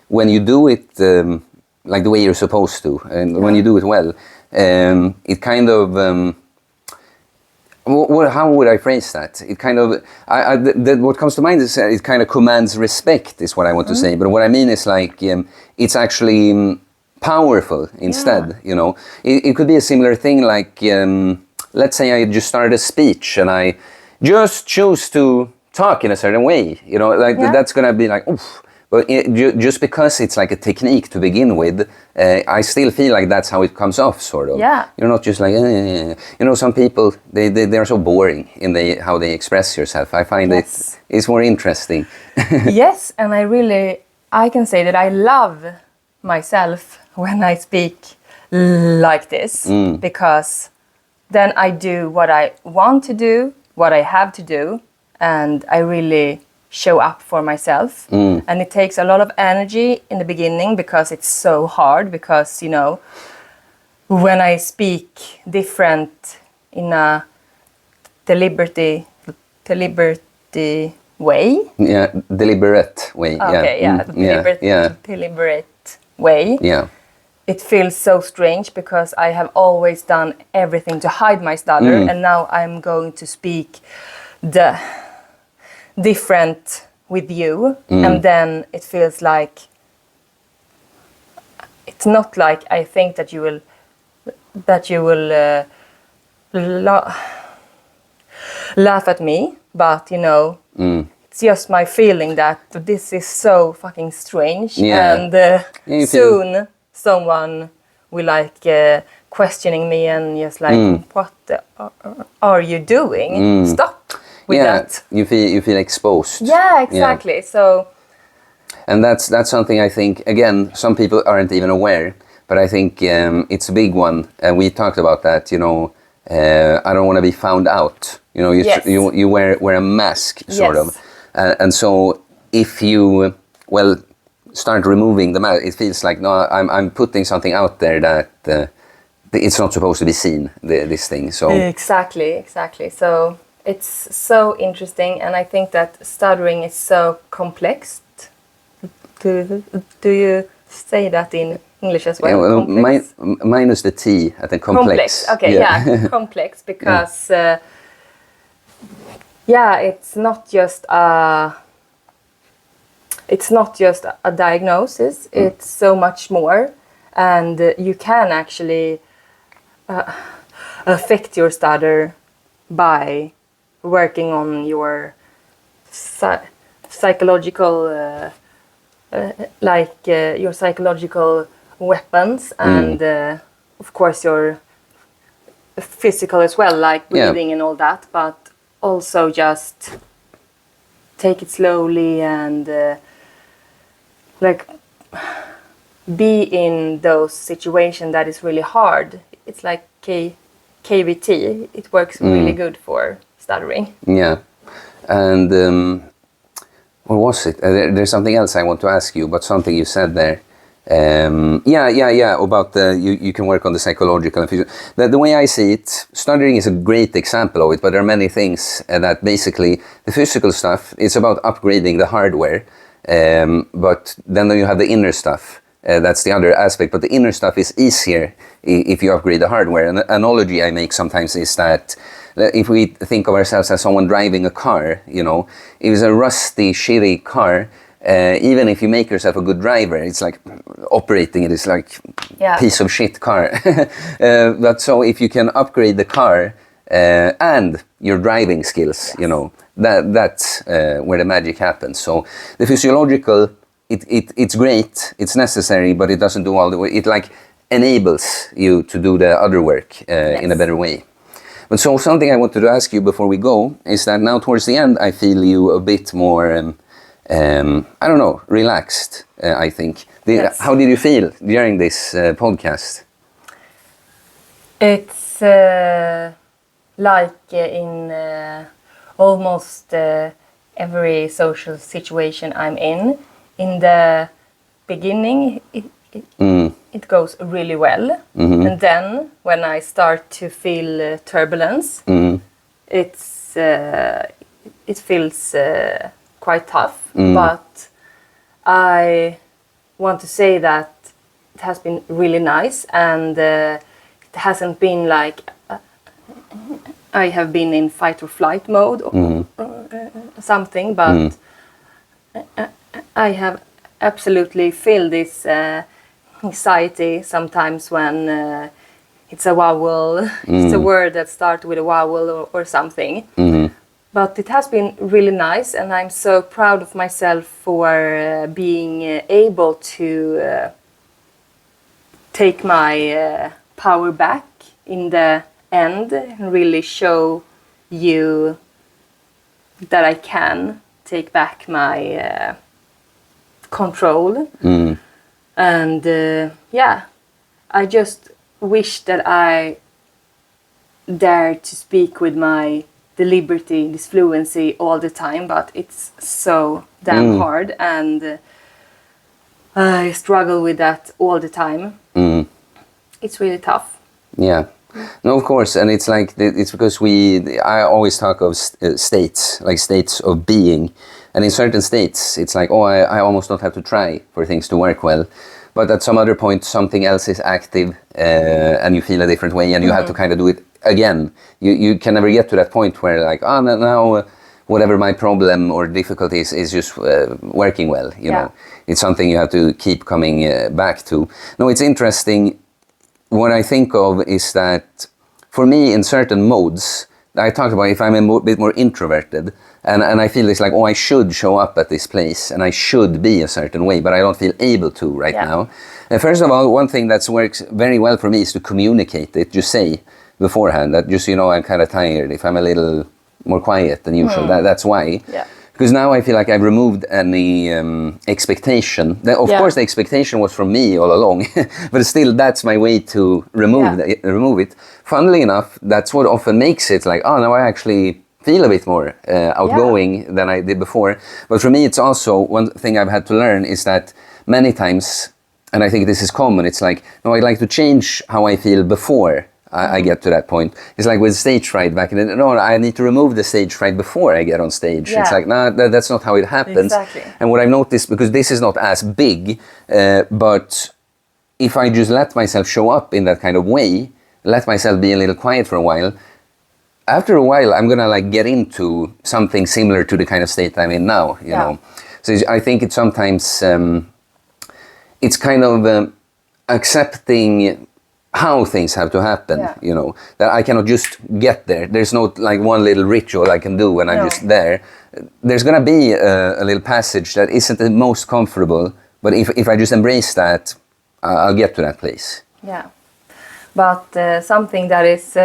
when you do it like the way you're supposed to, and when you do it well, it kind of... how would I phrase that? It kind of... what comes to mind is it kind of commands respect, is what I want to say. But what I mean is like it's actually powerful instead, It could be a similar thing like, let's say I just started a speech and I just choose to talk in a certain way, that's going to be like, oof. But just because it's like a technique to begin with, I still feel like that's how it comes off, sort of. Yeah. You're not just like, some people, they are so boring in how they express yourself. I find it's more interesting. Yes, and I can say that I love myself when I speak like this, because then I do what I want to do, what I have to do, and I really show up for myself. And it takes a lot of energy in the beginning because it's so hard, because when I speak different in a deliberate way. Yeah, deliberate way. Okay, deliberate way. Yeah. It feels so strange because I have always done everything to hide my stutter, and now I'm going to speak the different with you, and then it feels like it's not like I think that you will laugh at me, but it's just my feeling that this is so fucking strange, and soon someone will questioning me and just like, what are you doing? Stop with that. You feel exposed. Yeah, exactly. Yeah. So, and that's something I think, again, some people aren't even aware, but I think it's a big one, and we talked about that. I don't want to be found out. You wear a mask, sort of, and so if you start removing the mask, it feels like, no, I'm putting something out there that it's not supposed to be seen. This thing. So exactly. So it's so interesting, and I think that stuttering is so complex. Do you say that in English as well? Yeah, minus the T at the complex. Okay, yeah, complex, because it's not just a diagnosis. It's so much more, and you can actually affect your stutter by working on your psychological your psychological weapons, and of course your physical as well, like breathing and all that, but also just take it slowly and be in those situations that is really hard. It's like KVT. It works really good for stuttering. Yeah, and what was it? There's something else I want to ask you, but something you said there. About you can work on the psychological and physical. The way I see it, stuttering is a great example of it, but there are many things that basically the physical stuff is about upgrading the hardware, but then you have the inner stuff. That's the other aspect, but the inner stuff is easier if you upgrade the hardware. And the analogy I make sometimes is that if we think of ourselves as someone driving a car, if it's a rusty, shitty car, even if you make yourself a good driver, it's like operating it is like piece of shit car. But so if you can upgrade the car and your driving skills, that's where the magic happens. So the physiological, it's great, it's necessary, but it doesn't do all the way. It enables you to do the other work in a better way. But so something I wanted to ask you before we go is that now towards the end I feel you a bit more I don't know, relaxed, I think. How did you feel during this podcast? It's like in almost every social situation I'm in the beginning, it goes really well. And then when I start to feel turbulence, it feels quite tough. But I want to say that it has been really nice, and it hasn't been like I have been in fight or flight mode or something, but I have absolutely feel this anxiety sometimes when it's a vowel, it's a word that starts with a vowel or something. But it has been really nice, and I'm so proud of myself for being able to take my power back in the end and really show you that I can take back my control. And yeah, I just wish that I dared to speak with the liberty, this fluency all the time, but it's so damn hard, and I struggle with that all the time. It's really tough. Yeah. No, of course, and it's like, it's because I always talk of states, like states of being, and in certain states, it's like, oh, I almost don't have to try for things to work well, but at some other point, something else is active, and you feel a different way, and you have to kind of do it again. You can never get to that point where like, oh, now whatever my problem or difficulty is just working well, you know. It's something you have to keep coming back to. No, it's interesting. What I think of is that for me, in certain modes, I talked about if I'm a bit more introverted, and I feel it's like, oh, I should show up at this place and I should be a certain way, but I don't feel able to right now. First of all, one thing that works very well for me is to communicate it, just say beforehand that just, you know, I'm kind of tired, if I'm a little more quiet than usual, that's why. Because now I feel like I've removed any expectation. Of course, the expectation was from me all along, but still, that's my way to remove it. Funnily enough, that's what often makes it like, oh, now I actually feel a bit more outgoing than I did before. But for me, it's also one thing I've had to learn is that many times, and I think this is common, it's like, no, I'd like to change how I feel before I get to that point. It's like with stage fright back in the no, I need to remove the stage fright before I get on stage. It's like, nah, that's not how it happens. And what I've noticed, because this is not as big, but if I just let myself show up in that kind of way, let myself be a little quiet for a while, after a while I'm gonna like get into something similar to the kind of state I'm in now, you know. So I think it's sometimes it's kind of accepting how things have to happen, you know, that I cannot just get there. There's no like one little ritual I can do when I'm just there. There's gonna be a little passage that isn't the most comfortable, but if I just embrace that, I'll get to that place. Yeah, but something that is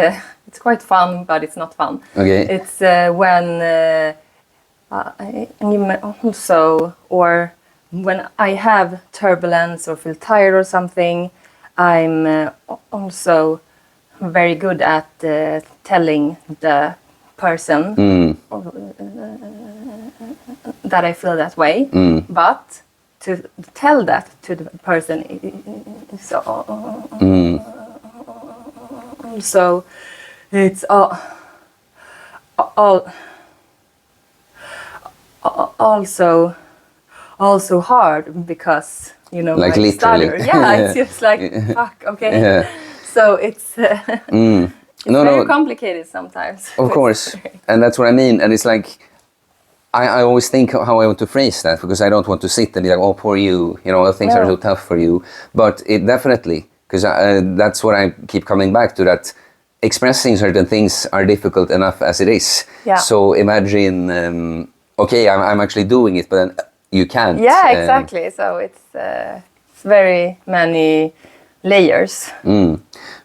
it's quite fun, but it's not fun. It's when also, or when I have turbulence or feel tired or something, I'm also very good at telling the person that I feel that way, but to tell that to the person is so it's also hard because, you know, like my literally. stutter. It's just like, fuck, okay. So it's very complicated sometimes. Of course, and that's what I mean. And it's like, I always think how I want to phrase that, because I don't want to sit and be like, oh, poor you, you know, things are so tough for you. But it definitely, because that's what I keep coming back to, that expressing certain things are difficult enough as it is. So imagine, okay, I'm actually doing it, but then you can't. Exactly. So it's very many layers.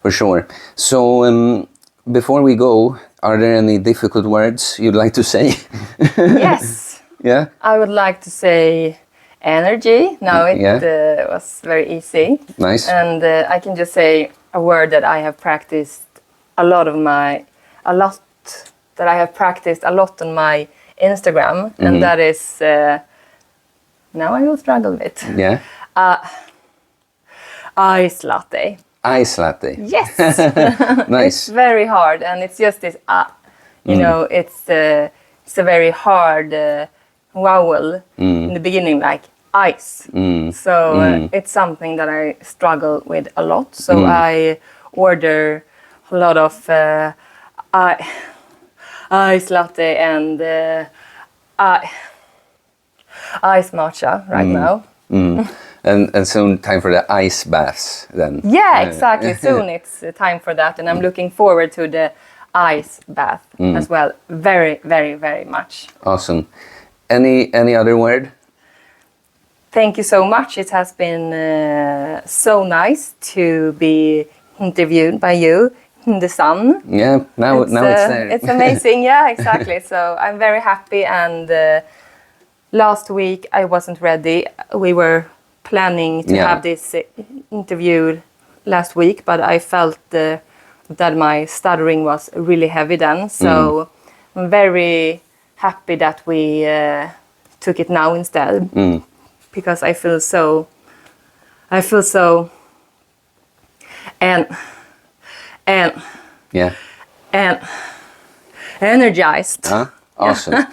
For sure. So before we go, are there any difficult words you'd like to say? Yes. I would like to say energy. Now it was very easy. Nice. And I can just say a word that I have practiced a lot that I have practiced a lot on my Instagram, and that is now I will struggle with. Yeah. Ice latte. Ice latte. Yes. Nice. It's very hard, and it's just this. You know, it's a very hard vowel in the beginning, like ice. So it's something that I struggle with a lot. So I order a lot of ice latte and ice matcha right now. And soon time for the ice baths then. Yeah, exactly. Soon it's time for that, and I'm looking forward to the ice bath as well. Very, very, very much. Awesome. Any other word? Thank you so much. It has been so nice to be interviewed by you in the sun. Yeah, now it's there. It's amazing. Yeah, exactly. So I'm very happy. And last week I wasn't ready. We were planning to have this interview last week, but I felt that my stuttering was really heavy then. So I'm very happy that we took it now instead, because I feel so and energized. Awesome.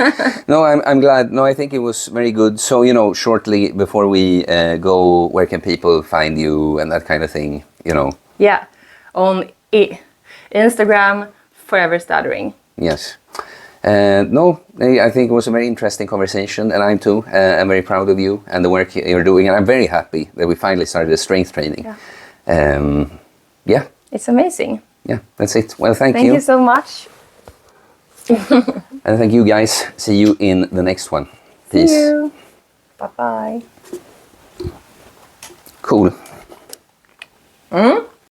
No, I'm glad. No, I think it was very good. So, you know, shortly before we go, where can people find you and that kind of thing, you know? Yeah, on Instagram, Forever Stuttering. Yes. No, I think it was a very interesting conversation, and I'm too. I'm very proud of you and the work you're doing, and I'm very happy that we finally started the strength training. Yeah. It's amazing. Yeah, that's it. Well, thank you. Thank you so much. And thank you guys. See you in the next one. Peace. See you. Bye-bye. Cool.